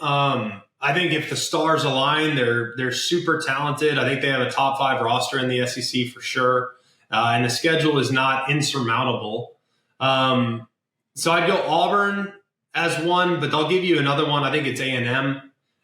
I think if the stars align, they're super talented. I think they have a top 5 roster in the SEC for sure. And the schedule is not insurmountable. So I'd go Auburn as one, but they'll give you another one. I think it's A&M.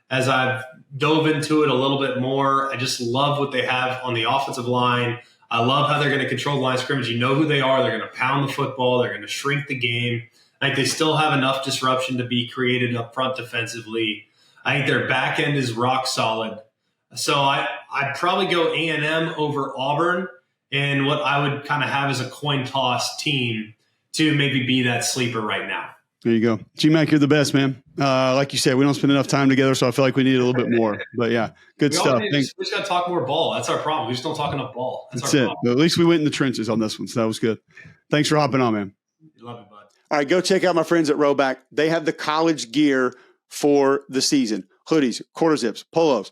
As I've dove into it a little bit more, I just love what they have on the offensive line. I love how they're going to control the line of scrimmage. You know who they are. They're going to pound the football. They're going to shrink the game. I think they still have enough disruption to be created up front defensively. I think their back end is rock solid. So I'd probably go A&M over Auburn and what I would kind of have as a coin toss team to maybe be that sleeper right now. There you go. G-Mac, you're the best, man. Like you said, we don't spend enough time together, so I feel like we need a little bit more. But, yeah, good stuff. We just got to talk more ball. That's our problem. We just don't talk enough ball. That's it. Problem. At least we went in the trenches on this one, so that was good. Thanks for hopping on, man. Love it, bud. All right, go check out my friends at Rowback. They have the college gear for the season. Hoodies, quarter zips, polos.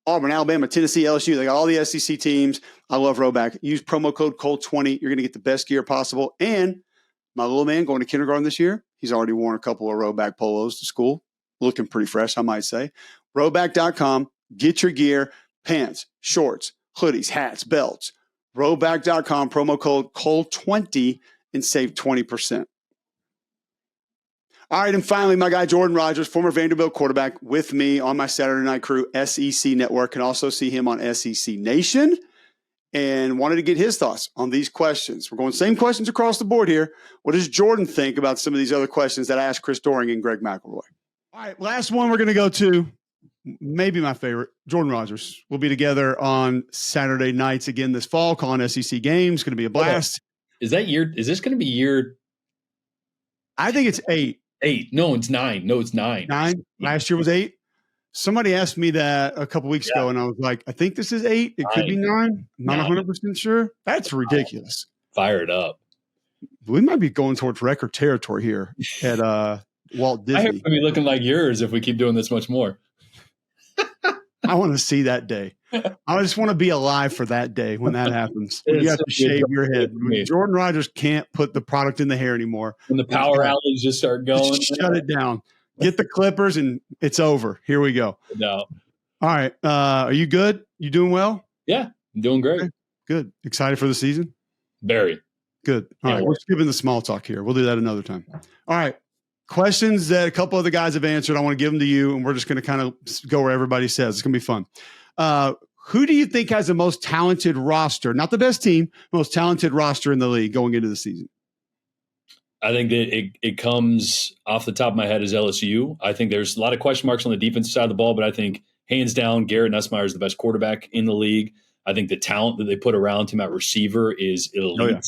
Auburn, Alabama, Tennessee, LSU. They got all the SEC teams. I love Rowback. Use promo code COLE20. You're going to get the best gear possible. And my little man going to kindergarten this year, he's already worn a couple of Rowback polos to school. Looking pretty fresh, I might say. Rowback.com. Get your gear, pants, shorts, hoodies, hats, belts. Rowback.com, promo code COLE20 and save 20%. All right, and finally, my guy Jordan Rodgers, former Vanderbilt quarterback, with me on my Saturday Night Crew SEC Network. Can also see him on SEC Nation, and wanted to get his thoughts on these questions. We're going same questions across the board here. What does Jordan think about some of these other questions that I asked Chris Doering and Greg McElroy? All right, last one we're going to go to, maybe my favorite, Jordan Rodgers. We'll be together on Saturday nights again this fall, calling SEC games. It's going to be a blast. Is this going to be year? I think it's 8. 8. No, it's 9. No, it's 9. 9. Last year was 8. Somebody asked me that a couple weeks ago, and I was like, I think this is 8. It could be 9. I'm not 100% sure. That's ridiculous. Fire it up. We might be going towards record territory here at Walt Disney. I hope it'll be looking like yours if we keep doing this much more. I want to see that day. I just want to be alive for that day when that happens. When you have to shave your head. When Jordan Rodgers can't put the product in the hair anymore. When the power alleys just start going. Just shut it down. Get the clippers and it's over. Here we go. No. All right. Are you good? You doing well? Yeah, I'm doing great. Okay. Good. Excited for the season? Very. Good. All right. We're skipping the small talk here. We'll do that another time. All right. Questions that a couple other guys have answered. I want to give them to you, and we're just going to kind of go where everybody says. It's going to be fun. Who do you think has the most talented roster? Not the best team, most talented roster in the league going into the season? I think that it comes off the top of my head as LSU. I think there's a lot of question marks on the defensive side of the ball, but I think hands down, Garrett Nussmeier is the best quarterback in the league. I think the talent that they put around him at receiver is elite. Oh, yeah.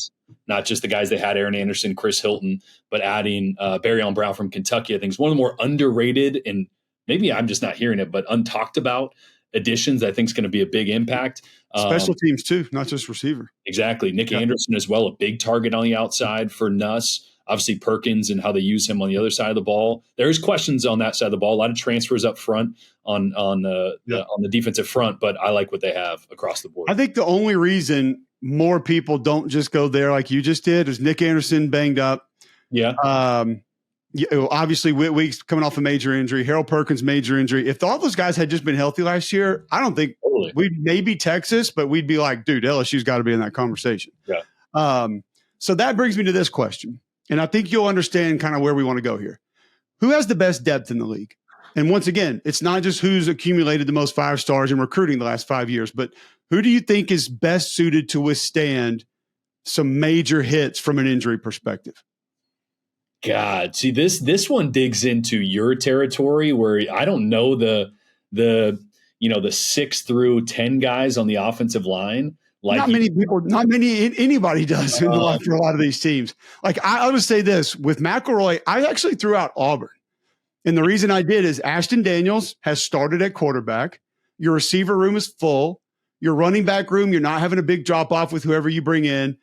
Not just the guys they had, Aaron Anderson, Chris Hilton, but adding Barryon Brown from Kentucky. I think is one of the more underrated, and maybe I'm just not hearing it, but untalked about additions I think is going to be a big impact. Special teams too, not just receiver. Exactly. Nick Anderson as well, a big target on the outside for Nuss. Obviously Perkins and how they use him on the other side of the ball. There's questions on that side of the ball. A lot of transfers up front on the defensive front, but I like what they have across the board. I think the only reason more people don't just go there like you just did is Nick Anderson banged up. Yeah. Obviously Whitweek's coming off a major injury. Harold Perkins major injury. If all those guys had just been healthy last year, I don't think we'd maybe Texas, but we'd be like, dude, LSU's got to be in that conversation. Yeah. So that brings me to this question. And I think you'll understand kind of where we want to go here. Who has the best depth in the league? And once again, it's not just who's accumulated the most 5 stars in recruiting the last 5 years, but who do you think is best suited to withstand some major hits from an injury perspective? God, see this one digs into your territory where I don't know the 6 through 10 guys on the offensive line. Like Anybody does for a lot of these teams. Like I would say this with McElroy, I actually threw out Auburn. And the reason I did is Ashton Daniels has started at quarterback. Your receiver room is full. Your running back room, you're not having a big drop off with whoever you bring in.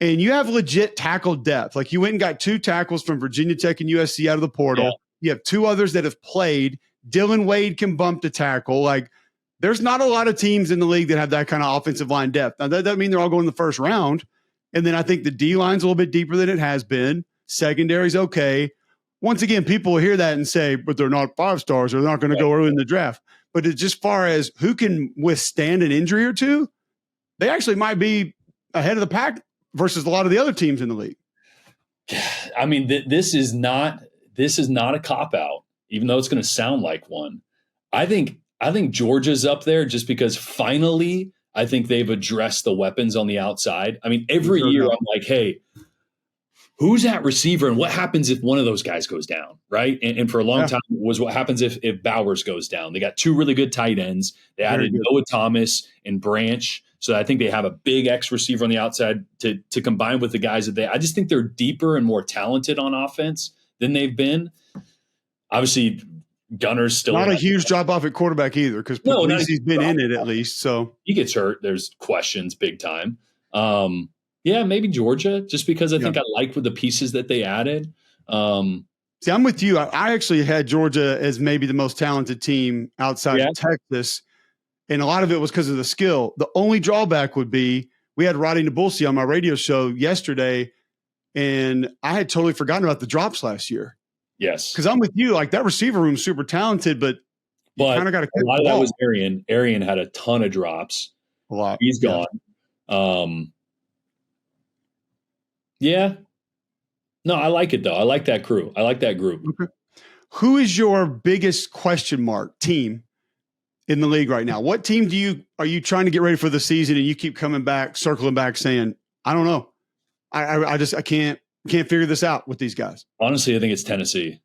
And you have legit tackle depth. Like you went and got 2 tackles from Virginia Tech and USC out of the portal. Yeah. You have 2 others that have played. Dylan Wade can bump the tackle. Like there's not a lot of teams in the league that have that kind of offensive line depth. Now, that doesn't mean they're all going in the first round. And then I think the D-line's a little bit deeper than it has been. Secondary's okay. Once again, people will hear that and say, but they're not 5 stars. They're not going to go early in the draft. But it's just far as who can withstand an injury or two, they actually might be ahead of the pack versus a lot of the other teams in the league. I mean, this is not a cop-out, even though it's going to sound like one. I think Georgia's up there just because finally I think they've addressed the weapons on the outside. I mean, every year I'm like, hey, who's that receiver and what happens if one of those guys goes down, right? And for a long time was what happens if Bowers goes down. They got 2 really good tight ends. They added Noah Thomas and Branch. So I think they have a big X receiver on the outside to combine with the guys that I just think they're deeper and more talented on offense than they've been. Obviously, Gunner's still not a huge drop off at quarterback either, because Puglisi's been in it at least. So he gets hurt. There's questions big time. Yeah, maybe Georgia, just because I think I like with the pieces that they added. See, I'm with you. I actually had Georgia as maybe the most talented team outside of Texas, and a lot of it was because of the skill. The only drawback would be we had Roddy Nabulsi on my radio show yesterday, and I had totally forgotten about the drops last year. Yes. Because I'm with you. Like, that receiver room is super talented, but you kind of got to a lot of that was Arian. Arian had a ton of drops. A lot. He's gone. Yeah. No, I like it, though. I like that crew. I like that group. Okay. Who is your biggest question mark team in the league right now? What team are you trying to get ready for the season, and you keep coming back, circling back, saying, I don't know. I can't figure this out with these guys. Honestly, I think it's Tennessee.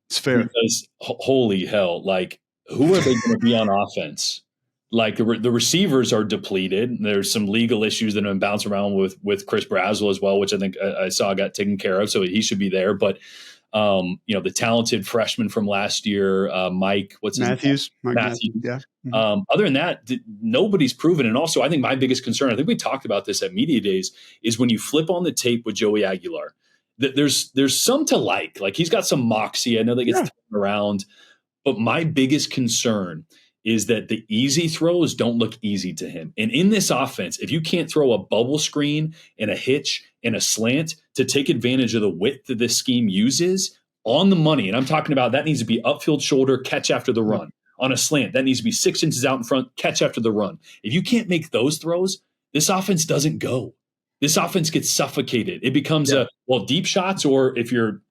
It's fair. Because holy hell, like, who are they going to be on offense? Like, the receivers are depleted. There's some legal issues that have been bounced around with Chris Brazzell as well, which I think I saw got taken care of, so he should be there. But the talented freshman from last year, Mike, what's his name? Matthews. Yeah. Mm-hmm. Other than that, nobody's proven. And also, I think my biggest concern, I think we talked about this at Media Days, is when you flip on the tape with Joey Aguilar, that there's some to like. Like, he's got some moxie. I know that gets thrown around. But my biggest concern is that the easy throws don't look easy to him. And in this offense, if you can't throw a bubble screen and a hitch and a slant to take advantage of the width that this scheme uses on the money, and I'm talking about that needs to be upfield shoulder, catch after the run. On a slant, that needs to be 6 inches out in front, catch after the run. If you can't make those throws, this offense doesn't go. This offense gets suffocated. It becomes deep shots, or if you're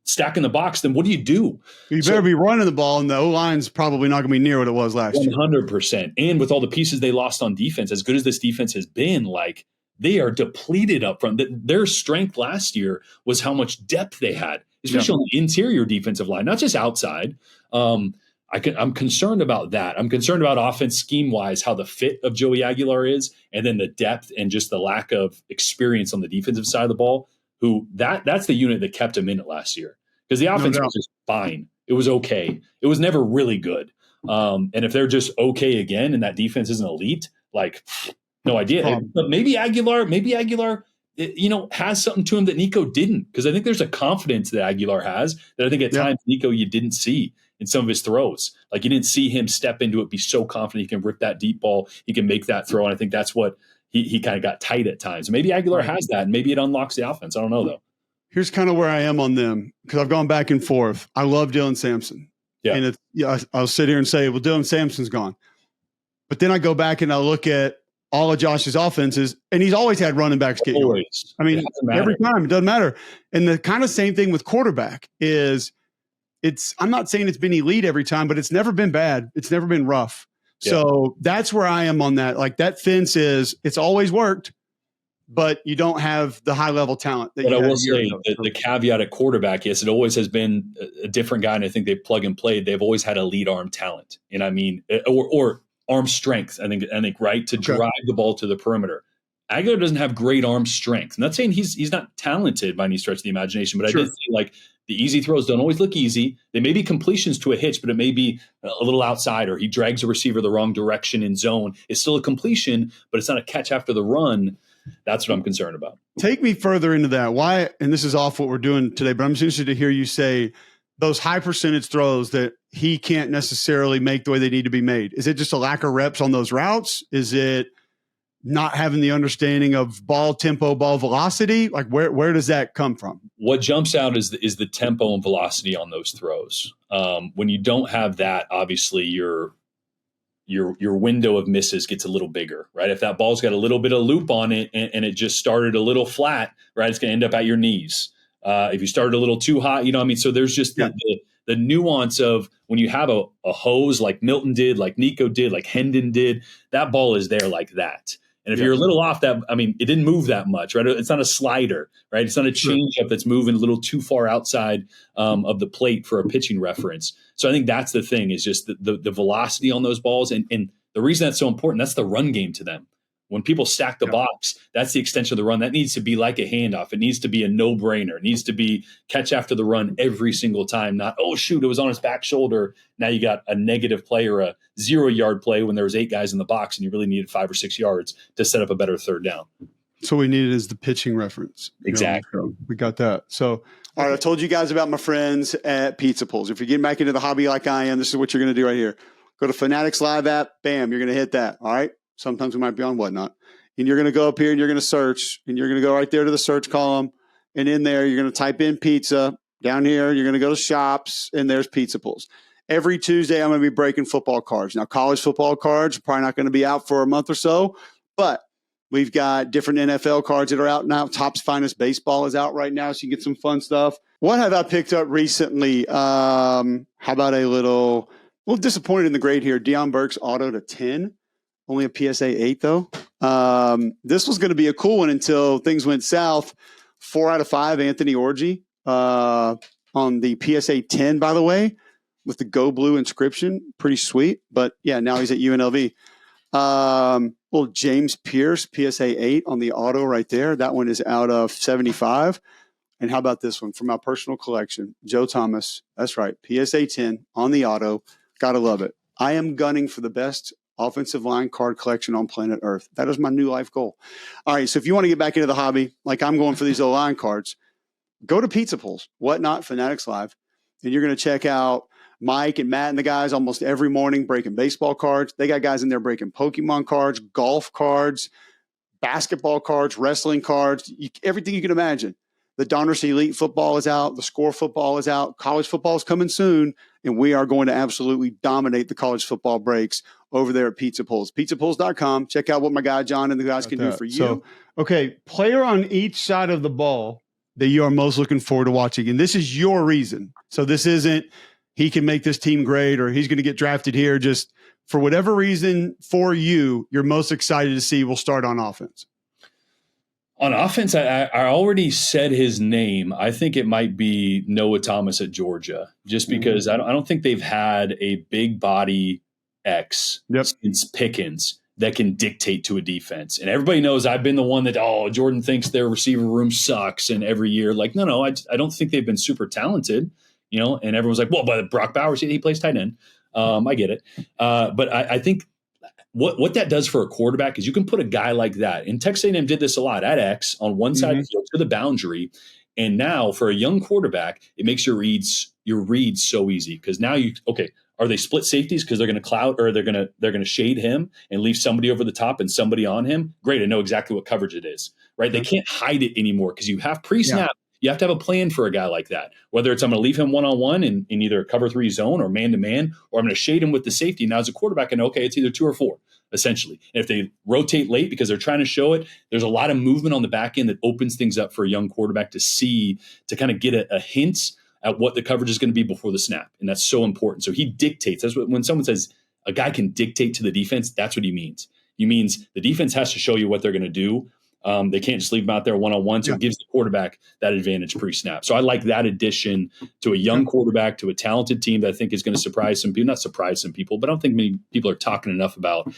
stacking the box, then what do? You better be running the ball, and the O-line's probably not going to be near what it was last year. 100%. And with all the pieces they lost on defense, as good as this defense has been, like, they are depleted up front. Their strength last year was how much depth they had, especially on the interior defensive line, not just outside. I'm concerned about that. I'm concerned about offense scheme-wise, how the fit of Joey Aguilar is, and then the depth and just the lack of experience on the defensive side of the ball. That's the unit that kept him in it last year, because the offense was just fine. It was okay. It was never really good. And if they're just okay again and that defense isn't elite, like, no idea. But maybe Aguilar, has something to him that Nico didn't, because I think there's a confidence that Aguilar has that I think at times Nico you didn't see in some of his throws. Like, you didn't see him step into it, be so confident he can rip that deep ball, he can make that throw. And I think that's what he kind of got tight at times. Maybe Aguilar has that, and maybe it unlocks the offense. I don't know, though. Here's kind of where I am on them, because I've gone back and forth. I love Dylan Sampson. Yeah. And I'll sit here and say, well, Dylan Sampson's gone. But then I go back and I look at all of Josh's offenses, and he's always had running backs get yards. I mean, every time, it doesn't matter. And the kind of same thing with quarterback is I'm not saying it's been elite every time, but it's never been bad. It's never been rough. Yeah. So that's where I am on that. Like, that fence it's always worked, but you don't have the high level talent. But I will say the caveat at quarterback, yes, it always has been a different guy. And I think they plug and play. They've always had elite arm talent. And I mean, or arm strength, I think right, to drive the ball to the perimeter. Aguilar doesn't have great arm strength. I'm not saying he's not talented by any stretch of the imagination, but I did see, like, the easy throws don't always look easy. They may be completions to a hitch, but it may be a little outside, or he drags a receiver the wrong direction in zone. It's still a completion, but it's not a catch after the run. That's what I'm concerned about. Take me further into that. Why, and this is off what we're doing today, but I'm just interested to hear you say those high percentage throws that he can't necessarily make the way they need to be made. Is it just a lack of reps on those routes? Is it not having the understanding of ball tempo, ball velocity? Like, where does that come from? What jumps out is the tempo and velocity on those throws. When you don't have that, obviously your window of misses gets a little bigger, right? If that ball's got a little bit of loop on it and it just started a little flat, right, it's going to end up at your knees. If you started a little too hot, so there's just the nuance of when you have a hose like Milton did, like Nico did, like Hendon did, that ball is there like that. And if you're a little off that, it didn't move that much, right? It's not a slider, right? It's not a changeup that's moving a little too far outside of the plate for a pitching reference. So I think that's the thing, is just the velocity on those balls. And the reason that's so important, that's the run game to them. When people stack the box, that's the extension of the run. That needs to be like a handoff. It needs to be a no-brainer. It needs to be catch after the run every single time, not, oh, shoot, it was on his back shoulder. Now you got a negative play or a 0-yard play when there was 8 guys in the box and you really needed 5 or 6 yards to set up a better third down. So we needed is the pitching reference. Exactly. So we got that. So, all right, I told you guys about my friends at Pizza Pulls. If you're getting back into the hobby like I am, this is what you're going to do right here. Go to Fanatics Live app. Bam, you're going to hit that. All right. Sometimes we might be on Whatnot. And you're going to go up here and you're going to search. And you're going to go right there to the search column. And in there, you're going to type in pizza. Down here, you're going to go to shops. And there's Pizza Pulls. Every Tuesday, I'm going to be breaking football cards. Now, college football cards are probably not going to be out for a month or so. But we've got different NFL cards that are out now. Topps Finest Baseball is out right now, so you get some fun stuff. What have I picked up recently? How about a little disappointed in the grade here. Deion Burke's auto to 10. Only a PSA 8, though. This was going to be a cool one until things went south. 4 out of 5, Anthony Orji on the PSA 10, by the way, with the Go Blue inscription. Pretty sweet. But, yeah, now he's at UNLV. Little James Pierce, PSA 8 on the auto right there. That one is out of 75. And how about this one from my personal collection? Joe Thomas. That's right. PSA 10 on the auto. Gotta love it. I am gunning for the best offensive line card collection on planet Earth. That is my new life goal. All right. So if you want to get back into the hobby, like I'm going for these O-line cards, go to Pizza Pulls, Whatnot, Fanatics Live, and you're going to check out Mike and Matt and the guys almost every morning breaking baseball cards. They got guys in there breaking Pokemon cards, golf cards, basketball cards, wrestling cards, everything you can imagine. The Donruss Elite football is out. The Score football is out. College football is coming soon, and we are going to absolutely dominate the college football breaks over there at Pizza Pulls. PizzaPulls.com. Check out what my guy John and the guys can do for you. So, okay, player on each side of the ball that you are most looking forward to watching, and this is your reason. So this isn't he can make this team great or he's going to get drafted here. Just for whatever reason for you, you're most excited to see will start on offense. On offense, I already said his name. I think it might be Noah Thomas at Georgia, just because I don't think they've had a big body X since Pickens that can dictate to a defense. And everybody knows I've been the one that, Jordan thinks their receiver room sucks. And every year, like, no, I don't think they've been super talented, and everyone's like, well, but Brock Bowers, he plays tight end. I get it. But I think what that does for a quarterback is you can put a guy like that. And Texas A&M did this a lot at X on one side of the field to the boundary. And now for a young quarterback, it makes your reads so easy because now are they split safeties because they're going to cloud or they're going to shade him and leave somebody over the top and somebody on him? Great, I know exactly what coverage it is, right? They can't hide it anymore because you have pre-snap. Yeah. You have to have a plan for a guy like that, whether it's I'm going to leave him one-on-one in either a cover 3 zone or man-to-man, or I'm going to shade him with the safety. Now as a quarterback, I know, okay, it's either 2 or 4, essentially. And if they rotate late because they're trying to show it, there's a lot of movement on the back end that opens things up for a young quarterback to kind of get a hint at what the coverage is going to be before the snap. And that's so important. So he dictates. That's what when someone says a guy can dictate to the defense, that's what he means. He means the defense has to show you what they're going to do. They can't just leave him out there one-on-one. So it gives the quarterback that advantage pre-snap. So I like that addition to a young quarterback, to a talented team that I think is going to surprise some people. Not surprise some people, but I don't think many people are talking enough about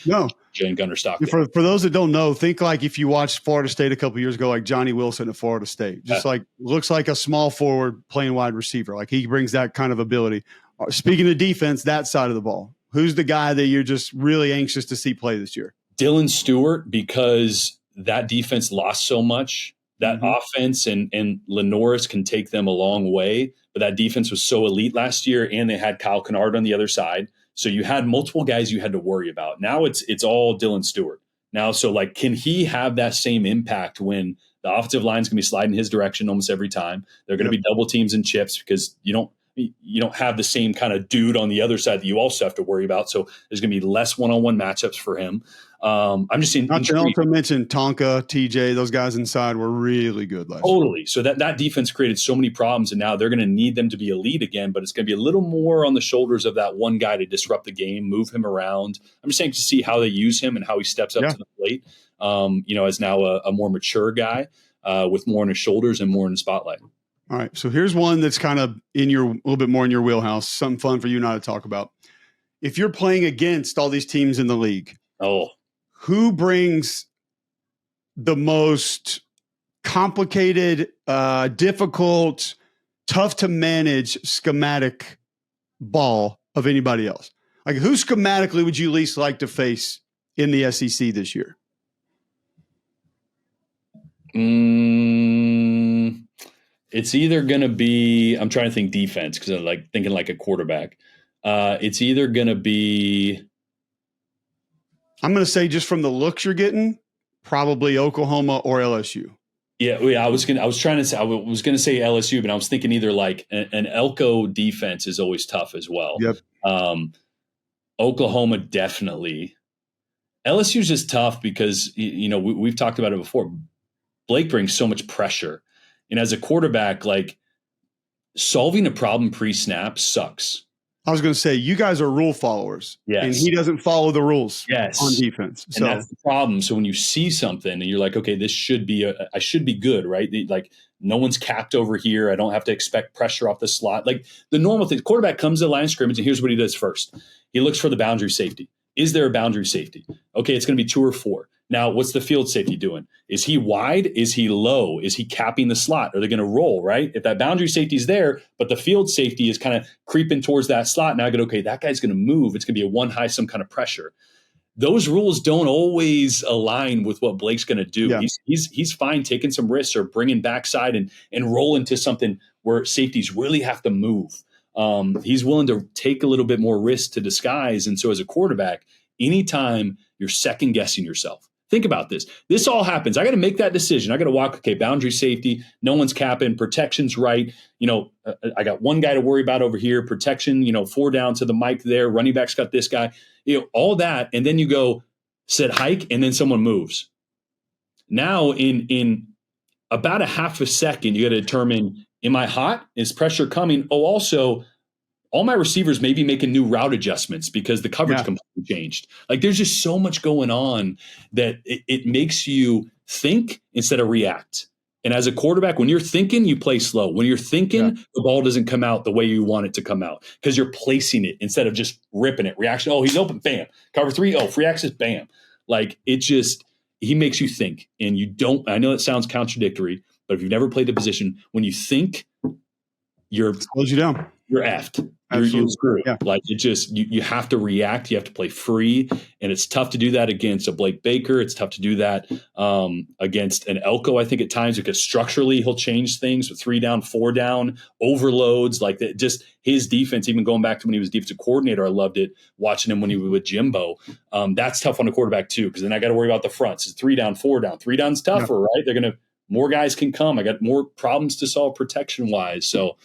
Jay and Gunner Stockton. For those that don't know, think like if you watched Florida State a couple years ago, like Johnny Wilson at Florida State. Just like looks like a small forward playing wide receiver. Like he brings that kind of ability. Speaking of defense, that side of the ball, who's the guy that you're just really anxious to see play this year? Dylan Stewart, because that defense lost so much. That offense and Lenoris can take them a long way, but that defense was so elite last year, and they had Kyle Kennard on the other side. So you had multiple guys you had to worry about. Now it's all Dylan Stewart. Now, so like, can he have that same impact when the offensive line is going to be sliding his direction almost every time? They're going to be double teams and chips because you don't have the same kind of dude on the other side that you also have to worry about. So there's going to be less one-on-one matchups for him. I'm just seeing. Not to also mention Tonka, TJ, those guys inside were really good last year. So that defense created so many problems, and now they're going to need them to be elite again, but it's going to be a little more on the shoulders of that one guy to disrupt the game, move him around. I'm just saying to see how they use him and how he steps up to the plate, as now a more mature guy with more on his shoulders and more in the spotlight. All right. So here's one that's kind of a little bit more in your wheelhouse, something fun for you and I to talk about. If you're playing against all these teams in the league, who brings the most complicated, difficult, tough to manage schematic ball of anybody else? Like, who schematically would you least like to face in the SEC this year? It's either going to be, I'm trying to think defense because I'm like thinking like a quarterback. It's either going to be, I'm going to say, just from the looks you're getting, probably Oklahoma or LSU. Yeah, I was going to say LSU, but I was thinking either like an Elko defense is always tough as well. Yep. Oklahoma definitely. LSU is just tough because we've talked about it before. Blake brings so much pressure, and as a quarterback, like solving a problem pre-snap sucks. I was going to say, you guys are rule followers, and he doesn't follow the rules on defense. So and that's the problem. So when you see something and you're like, okay, this should be I should be good, right? Like no one's capped over here. I don't have to expect pressure off the slot. Like the normal thing, quarterback comes to the line of scrimmage and here's what he does first. He looks for the boundary safety. Is there a boundary safety? Okay, it's going to be 2 or 4. Now, what's the field safety doing? Is he wide? Is he low? Is he capping the slot? Are they going to roll, right? If that boundary safety is there, but the field safety is kind of creeping towards that slot, now I go, okay, that guy's going to move. It's going to be a 1 high, some kind of pressure. Those rules don't always align with what Blake's going to do. Yeah. He's fine taking some risks or bringing backside and roll into something where safeties really have to move. He's willing to take a little bit more risk to disguise. And so as a quarterback, anytime you're second guessing yourself, think about this. This all happens. I got to make that decision. I got to walk, okay, boundary safety, no one's capping, protection's right. I got one guy to worry about over here, protection, 4 down to the mic there, running back's got this guy, all that. And then you go set hike and then someone moves. Now in about a half a second, you got to determine, am I hot? Is pressure coming? Oh, also, all my receivers may be making new route adjustments because the coverage completely changed. Like there's just so much going on that it makes you think instead of react. And as a quarterback, when you're thinking, you play slow. When you're thinking, the ball doesn't come out the way you want it to come out because you're placing it instead of just ripping it. Reaction, oh, he's open, bam. Cover 3, oh, free access, bam. Like he makes you think. And you don't, I know it sounds contradictory, but if you've never played the position, when you think, slows you down. You're effed. You're screwed. Yeah. Like you have to react. You have to play free, and it's tough to do that against a Blake Baker. It's tough to do that against an Elko. I think at times because structurally he'll change things with 3 down, 4 down, overloads like that. Just his defense. Even going back to when he was defensive coordinator, I loved it watching him when he was with Jimbo. That's tough on a quarterback too because then I got to worry about the fronts. It's 3 down, 4 down. 3 down's tougher, right? They're gonna more guys can come. I got more problems to solve protection wise. So.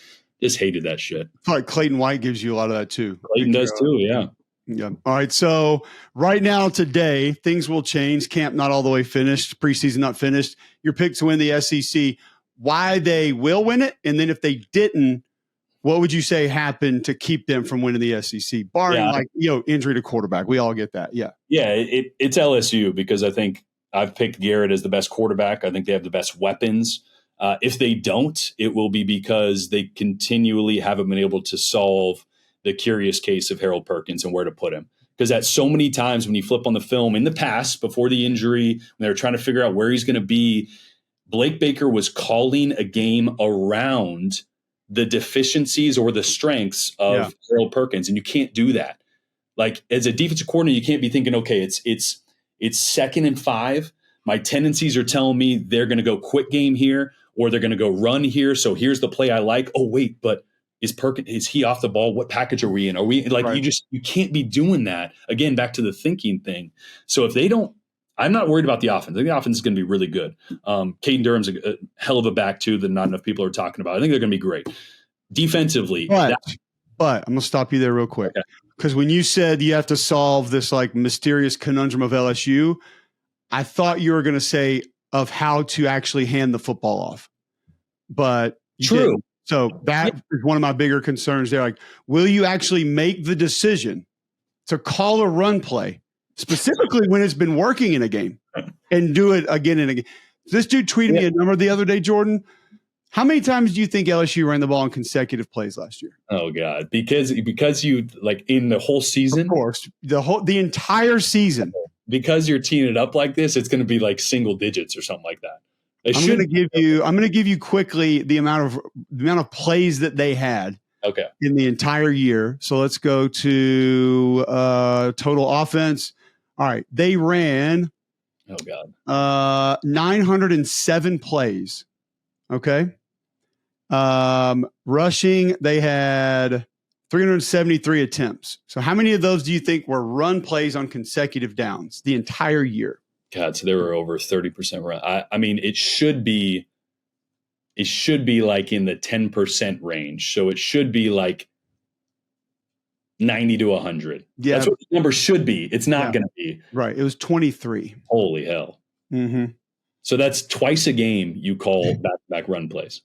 Just hated that shit. I feel like Clayton White gives you a lot of that too. Clayton does too, yeah. Yeah. All right. So right now, today, things will change. Camp not all the way finished. Preseason not finished. Your pick to win the SEC. Why they will win it, and then if they didn't, what would you say happened to keep them from winning the SEC? Barring injury to quarterback. We all get that. Yeah. Yeah. It's LSU because I think I've picked Garrett as the best quarterback. I think they have the best weapons. If they don't, it will be because they continually haven't been able to solve the curious case of Harold Perkins and where to put him. Because at so many times when you flip on the film in the past, before the injury, when they were trying to figure out where he's going to be, Blake Baker was calling a game around the deficiencies or the strengths of Harold Perkins. And you can't do that. Like as a defensive coordinator, you can't be thinking, okay, it's 2nd and 5. My tendencies are telling me they're going to go quick game here. Or they're going to go run here. So here's the play I like. Oh, wait, but is he off the ball? What package are we in? Are we like you can't be doing that. Again, back to the thinking thing. So if they don't, I'm not worried about the offense. I think the offense is going to be really good. Caden Durham's a hell of a back too that not enough people are talking about. I think they're going to be great. Defensively. But I'm going to stop you there real quick. Because when you said you have to solve this like mysterious conundrum of LSU, I thought you were going to say of how to actually hand the football off. But true. Didn't. So that is one of my bigger concerns there. Like, will you actually make the decision to call a run play, specifically when it's been working in a game, and do it again and again? This dude tweeted me a number the other day, Jordan. How many times do you think LSU ran the ball in consecutive plays last year? Oh God, because you like in the whole season, of course, the entire season. because you're teeing it up like this, it's going to be like single digits or something like that. I'm going to give you quickly the amount of plays that they had. Okay. In the entire year. So let's go to total offense. All right, they ran. 907 plays. Okay. Rushing, they had 373 attempts. So how many of those do you think were run plays on consecutive downs the entire year? God, so they were over 30% run. I mean, it should be like in the 10% range. So it should be like 90 to 100. Yeah. That's what the number should be. It's not going to be. Right. It was 23. Holy hell. Mm-hmm. So that's twice a game you call back-to-back run plays.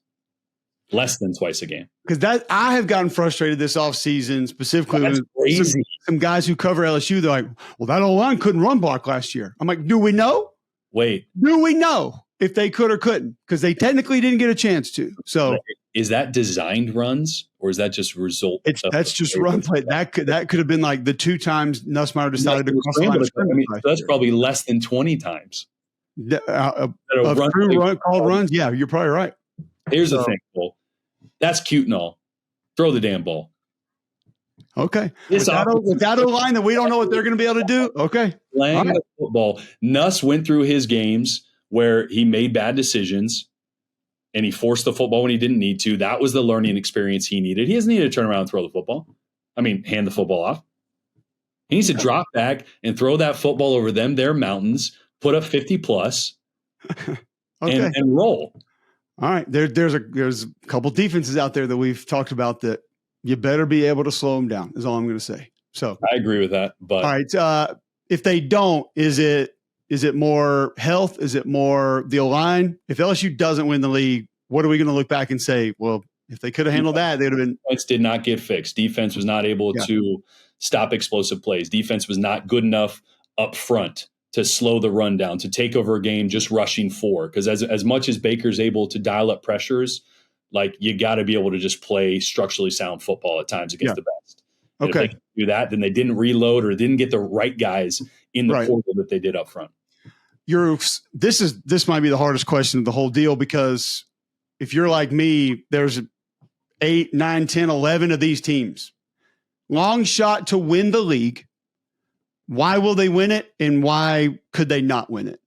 Less than twice a game. Because I have gotten frustrated this offseason, specifically with some guys who cover LSU. They're like, well, that O-line couldn't run block last year. I'm like, do we know? Wait. Do we know if they could or couldn't? Because they technically didn't get a chance to. So is that designed runs or is that just result? That's just run play. That could have been like the 2 times Nussmeier decided to cross the line of scrimmage. I mean, that's probably less than 20 times. Of true called runs, yeah, you're probably right. Here's the thing, Cole. That's cute and all. Throw the damn ball. Okay. With that O-line that we don't know what they're going to be able to do, okay. Playing the football. Nuss went through his games where he made bad decisions and he forced the football when he didn't need to. That was the learning experience he needed. He doesn't need to turn around and throw the football. I mean, hand the football off. He needs to drop back and throw that football over their mountains, put up 50 plus, and roll. All right. There's a couple defenses out there that we've talked about that you better be able to slow them down, is all I'm going to say. So I agree with that. But all right. If they don't, is it more health? Is it more the O-line? If LSU doesn't win the league, what are we going to look back and say? Well, if they could have handled that, they'd have been. Defense did not get fixed. Defense was not able to stop explosive plays. Defense was not good enough up front to slow the run down, to take over a game just rushing 4. Because as much as Baker's able to dial up pressures, like you got to be able to just play structurally sound football at times against the best. And if they can do that, then they didn't reload or didn't get the right guys in the portal that they did up front. This might be the hardest question of the whole deal, because if you're like me, there's 8, 9, 10, 11 of these teams. Long shot to win the league. Why will they win it, and why could they not win it?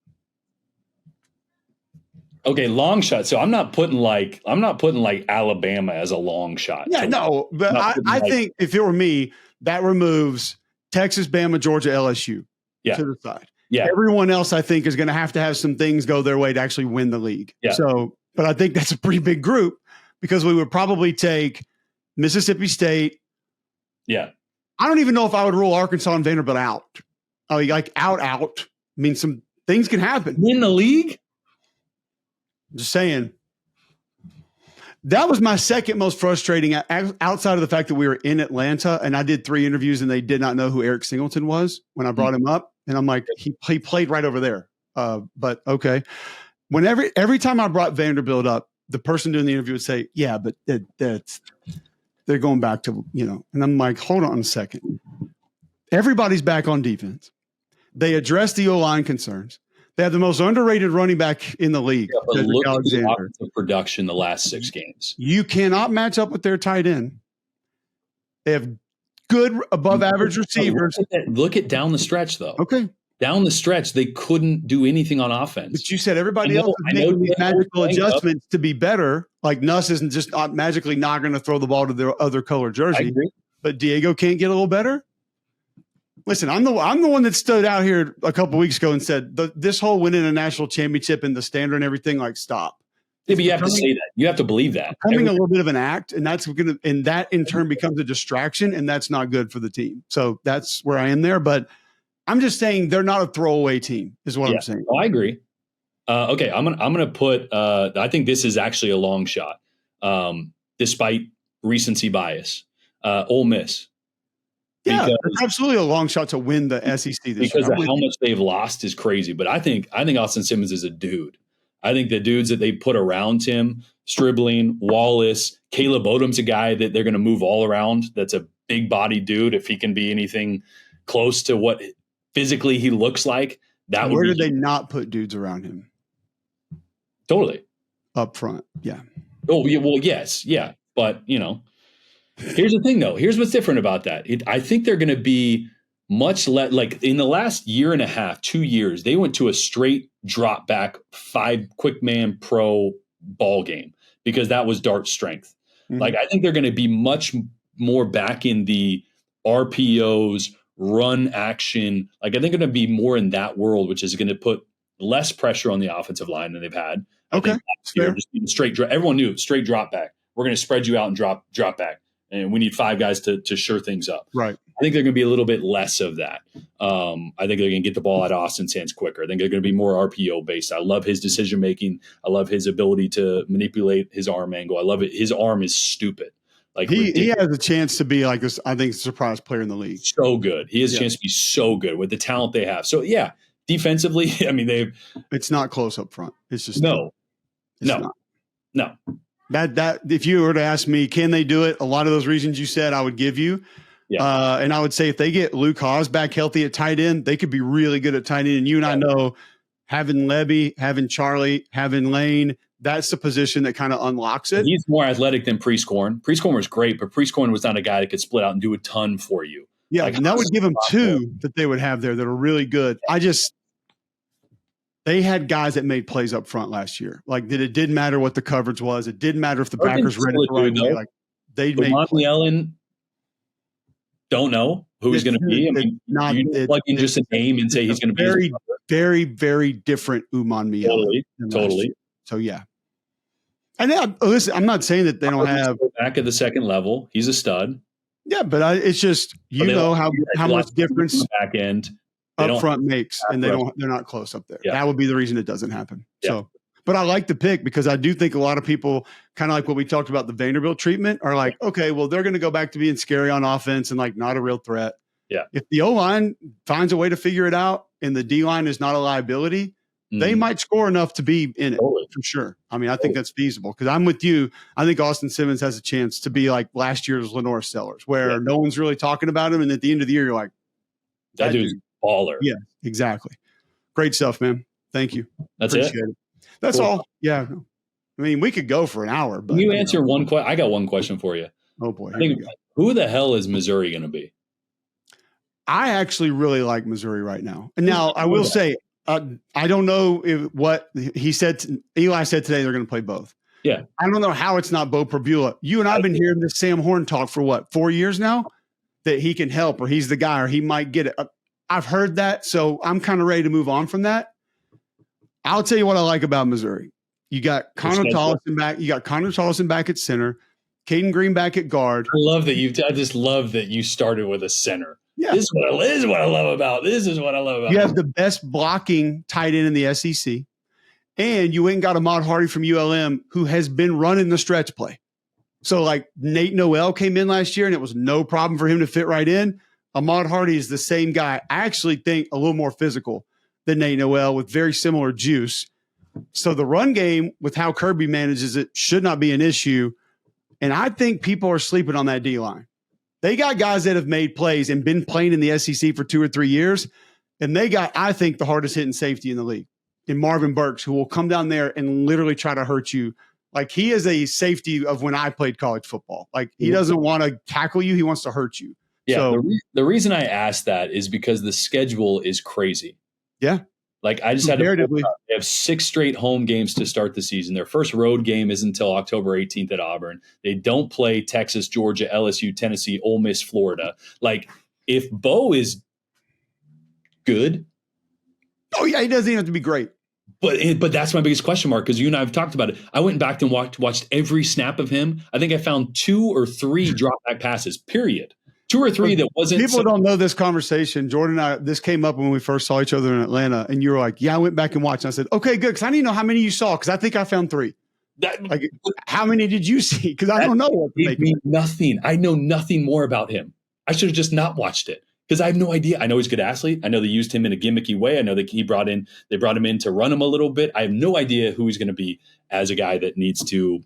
Okay, long shot. So I'm not putting like Alabama as a long shot. Yeah, no, but I think if it were me, that removes Texas, Bama, Georgia, LSU to the side. Yeah. Everyone else, I think, is going to have some things go their way to actually win the league. Yeah. So, but I think that's a pretty big group, because we would probably take Mississippi State. Yeah. I don't even know if I would rule Arkansas and Vanderbilt out. Like out. I mean, some things can happen. Win the league? I'm just saying. That was my second most frustrating, outside of the fact that we were in Atlanta and I did 3 interviews and they did not know who Eric Singleton was when I brought him up. And I'm like, he played right over there. But okay. Every time I brought Vanderbilt up, the person doing the interview would say, yeah, but they're going back to, and I'm like, hold on a second. Everybody's back on defense. They address the O-line concerns. They have the most underrated running back in the league. Yeah, but look at the offensive production the last 6 games. You cannot match up with their tight end. They have good above average receivers. Look at down the stretch, though. Okay. Down the stretch, they couldn't do anything on offense. But you said everybody else is making these magical adjustments to be better. Like Nuss isn't just magically not going to throw the ball to their other color jersey. But Diego can't get a little better. Listen, I'm the one that stood out here a couple weeks ago and said this whole winning a national championship and the standard and everything, like, stop. Yeah, but you have to say that. You have to believe that. Becoming a little bit of an act, and that in turn becomes a distraction, and that's not good for the team. So that's where I am there. But I'm just saying they're not a throwaway team, is what I'm saying. Oh, I agree. Okay, I'm gonna put. I think this is actually a long shot, despite recency bias. Ole Miss. Yeah, it's absolutely a long shot to win the SEC this year. Because of how much they've lost is crazy. But I think Austin Simmons is a dude. I think the dudes that they put around him, Stribling, Wallace, Caleb Odom's a guy that they're going to move all around. That's a big body dude. If he can be anything close to what physically he looks like, that would Where be did they not put dudes around him? totally Up front. Yeah. Oh, yeah, well, yes, yeah, but here's the thing though. Here's what's different about that. I think they're going to be much less like in the last year and a half, 2 years. They went to a straight drop back 5 quick man pro ball game because that was Dart's strength. Mm-hmm. Like I think they're going to be much more back in the RPOs, run action. Like I think they're going to be more in that world, which is going to put less pressure on the offensive line than they've had. Okay. Last year, just straight. Everyone knew straight drop back. We're going to spread you out and drop back, and we need 5 guys to sure things up. Right. I think they're going to be a little bit less of that. I think they're going to get the ball out of Austin's hands quicker. I think they're going to be more RPO based. I love his decision making. I love his ability to manipulate his arm angle. I love it. His arm is stupid. Like he has a chance to be like this. I think surprise player in the league. So good. He has a chance to be so good with the talent they have. So yeah, defensively, I mean it's not close up front. It's just no. That if you were to ask me, can they do it? A lot of those reasons you said, I would give you. Yeah. And I would say if they get Luke Haas back healthy at tight end, they could be really good at tight end. And you and I know having Levy, having Charlie, having Lane, that's the position that kind of unlocks it. He's more athletic than Priestcorn. Priestcorn was great, but Priestcorn was not a guy that could split out and do a ton for you. Yeah, and that would give them 2 that they would have there that are really good. They had guys that made plays up front last year. Like that, it didn't matter what the coverage was. It didn't matter if the backers read it the right way. Like they made. Monty Ellen, don't know who he's going to be. I mean, you plug in just a name and say he's going to be very, very, very different Uman Totally. So yeah. And then, listen, I'm not saying that they don't have back at the second level. He's a stud. Yeah, but it's just how much difference back end. Up front makes, and they're not close up there. Yeah. That would be the reason it doesn't happen. Yeah. So, but I like the pick because I do think a lot of people, kind of like what we talked about the Vanderbilt treatment, are like, okay, well, they're going to go back to being scary on offense and like not a real threat. Yeah. If the O-line finds a way to figure it out and the D-line is not a liability, they might score enough to be in it for sure. I mean, I think that's feasible because I'm with you. I think Austin Simmons has a chance to be like last year's Lenore Sellers, where no one's really talking about him, and at the end of the year, you're like, that dude's baller. Yeah, exactly. Great stuff, man. Thank you. Appreciate it. That's cool. All. Yeah. I mean, we could go for an hour. But can you answer one question? I got one question for you. Oh, boy. Who the hell is Missouri going to be? I actually really like Missouri right now. And now I will say, I don't know what he said. Eli said today they're going to play both. Yeah. I don't know how it's not Bo Prabula. You and I have been hearing this Sam Horn talk for 4 years now, that he can help or he's the guy or he might get it. I've heard that, so I'm kind of ready to move on from that. I'll tell you what I like about Missouri. You got Connor Tollison back. You got Connor Tollison back at center. Caden Green back at guard. I just love that you started with a center. Yeah. This is what I love about. You have the best blocking tight end in the SEC, and you ain't got Ahmad Hardy from ULM who has been running the stretch play. So like Nate Noel came in last year, and it was no problem for him to fit right in. Ahmad Hardy is the same guy. I actually think a little more physical than Nate Noel with very similar juice. So the run game with how Kirby manages it should not be an issue. And I think people are sleeping on that D-line. They got guys that have made plays and been playing in the SEC for 2 or 3 years. And they got, I think, the hardest hitting safety in the league in Marvin Burks, who will come down there and literally try to hurt you. Like he is a safety of when I played college football. Like he doesn't want to tackle you. He wants to hurt you. Yeah. So, the reason I asked that is because the schedule is crazy. Yeah. Like I just had to they have 6 straight home games to start the season. Their first road game is until October 18th at Auburn. They don't play Texas, Georgia, LSU, Tennessee, Ole Miss, Florida. Like if Bo is good. Oh yeah, he doesn't even have to be great. But that's my biggest question mark because you and I have talked about it. I went back and watched every snap of him. I think I found 2 or 3 drop back passes, period. 2 or 3 that wasn't. People don't know this conversation. Jordan and I, this came up when we first saw each other in Atlanta, and you were like, yeah, I went back and watched. And I said, okay, good. Because I need to know how many you saw because I think I found 3. Like, how many did you see? Because I don't know what to make. Nothing. I know nothing more about him. I should have just not watched it because I have no idea. I know he's a good athlete. I know they used him in a gimmicky way. I know that they brought him in to run him a little bit. I have no idea who he's going to be as a guy that needs to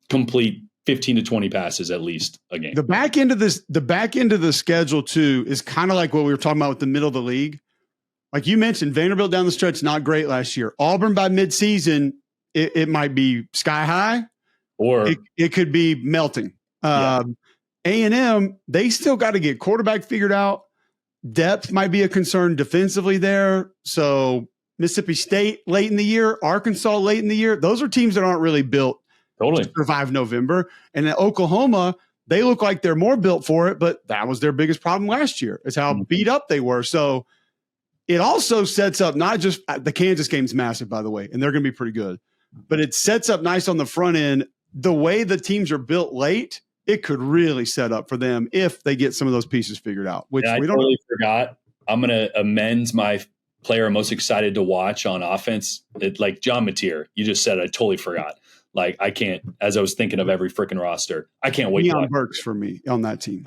complete 15 to 20 passes at least a game. The back end of the schedule too is kind of like what we were talking about with the middle of the league. Like you mentioned, Vanderbilt down the stretch, not great last year. Auburn by midseason, it might be sky high, or it could be melting. A&M, they still got to get quarterback figured out. Depth might be a concern defensively there. So Mississippi State late in the year, Arkansas late in the year. Those are teams that aren't really built to survive November. And at Oklahoma, they look like they're more built for it, but that was their biggest problem last year, is how beat up they were. So it also sets up not just the Kansas game's massive, by the way, and they're going to be pretty good, but it sets up nice on the front end. The way the teams are built late, it could really set up for them if they get some of those pieces figured out, which we don't totally forgot. I'm going to amend my player I'm most excited to watch on offense. Like John Mateer, you just said, I totally forgot. Like I can't, as I was thinking of every freaking roster, I can't wait. Deion Burks for me on that team.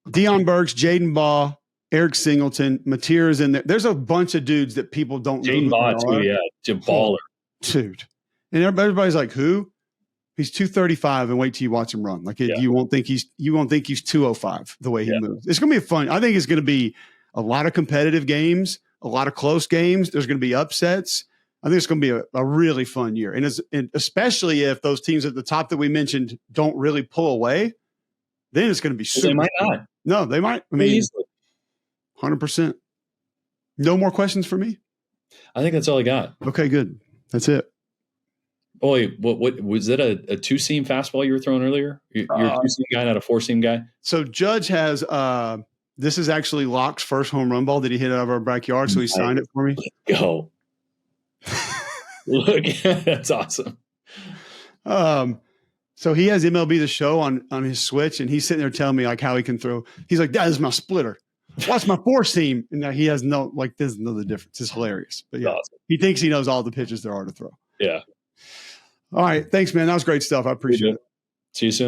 Deion Burks, Jaden Baugh, Eric Singleton, Mateer is in there. There's a bunch of dudes that people don't know. Jaden Baugh too, yeah. Baller. Dude. And everybody's like, who? He's 235, and wait till you watch him run. Like you won't think he's 205 the way he moves. It's going to be fun. I think it's going to be a lot of competitive games, a lot of close games. There's going to be upsets. I think it's going to be a really fun year, and especially if those teams at the top that we mentioned don't really pull away, then it's going to be super. They might not. No, they might. I mean, 100%. No more questions for me? I think that's all I got. Okay, good. That's it. Boy, what was that a two-seam fastball you were throwing earlier? You're a two-seam guy, not a four-seam guy? So Judge has this is actually Locke's first home run ball that he hit out of our backyard, so he signed it for me. Go. Look, that's awesome. So he has MLB The Show on his Switch, and he's sitting there telling me like how he can throw. He's like, "That is my splitter. Watch my four seam." And he has doesn't know the difference. It's hilarious. But yeah, awesome. He thinks he knows all the pitches there are to throw. Yeah. All right. Thanks, man. That was great stuff. I appreciate it. See you soon.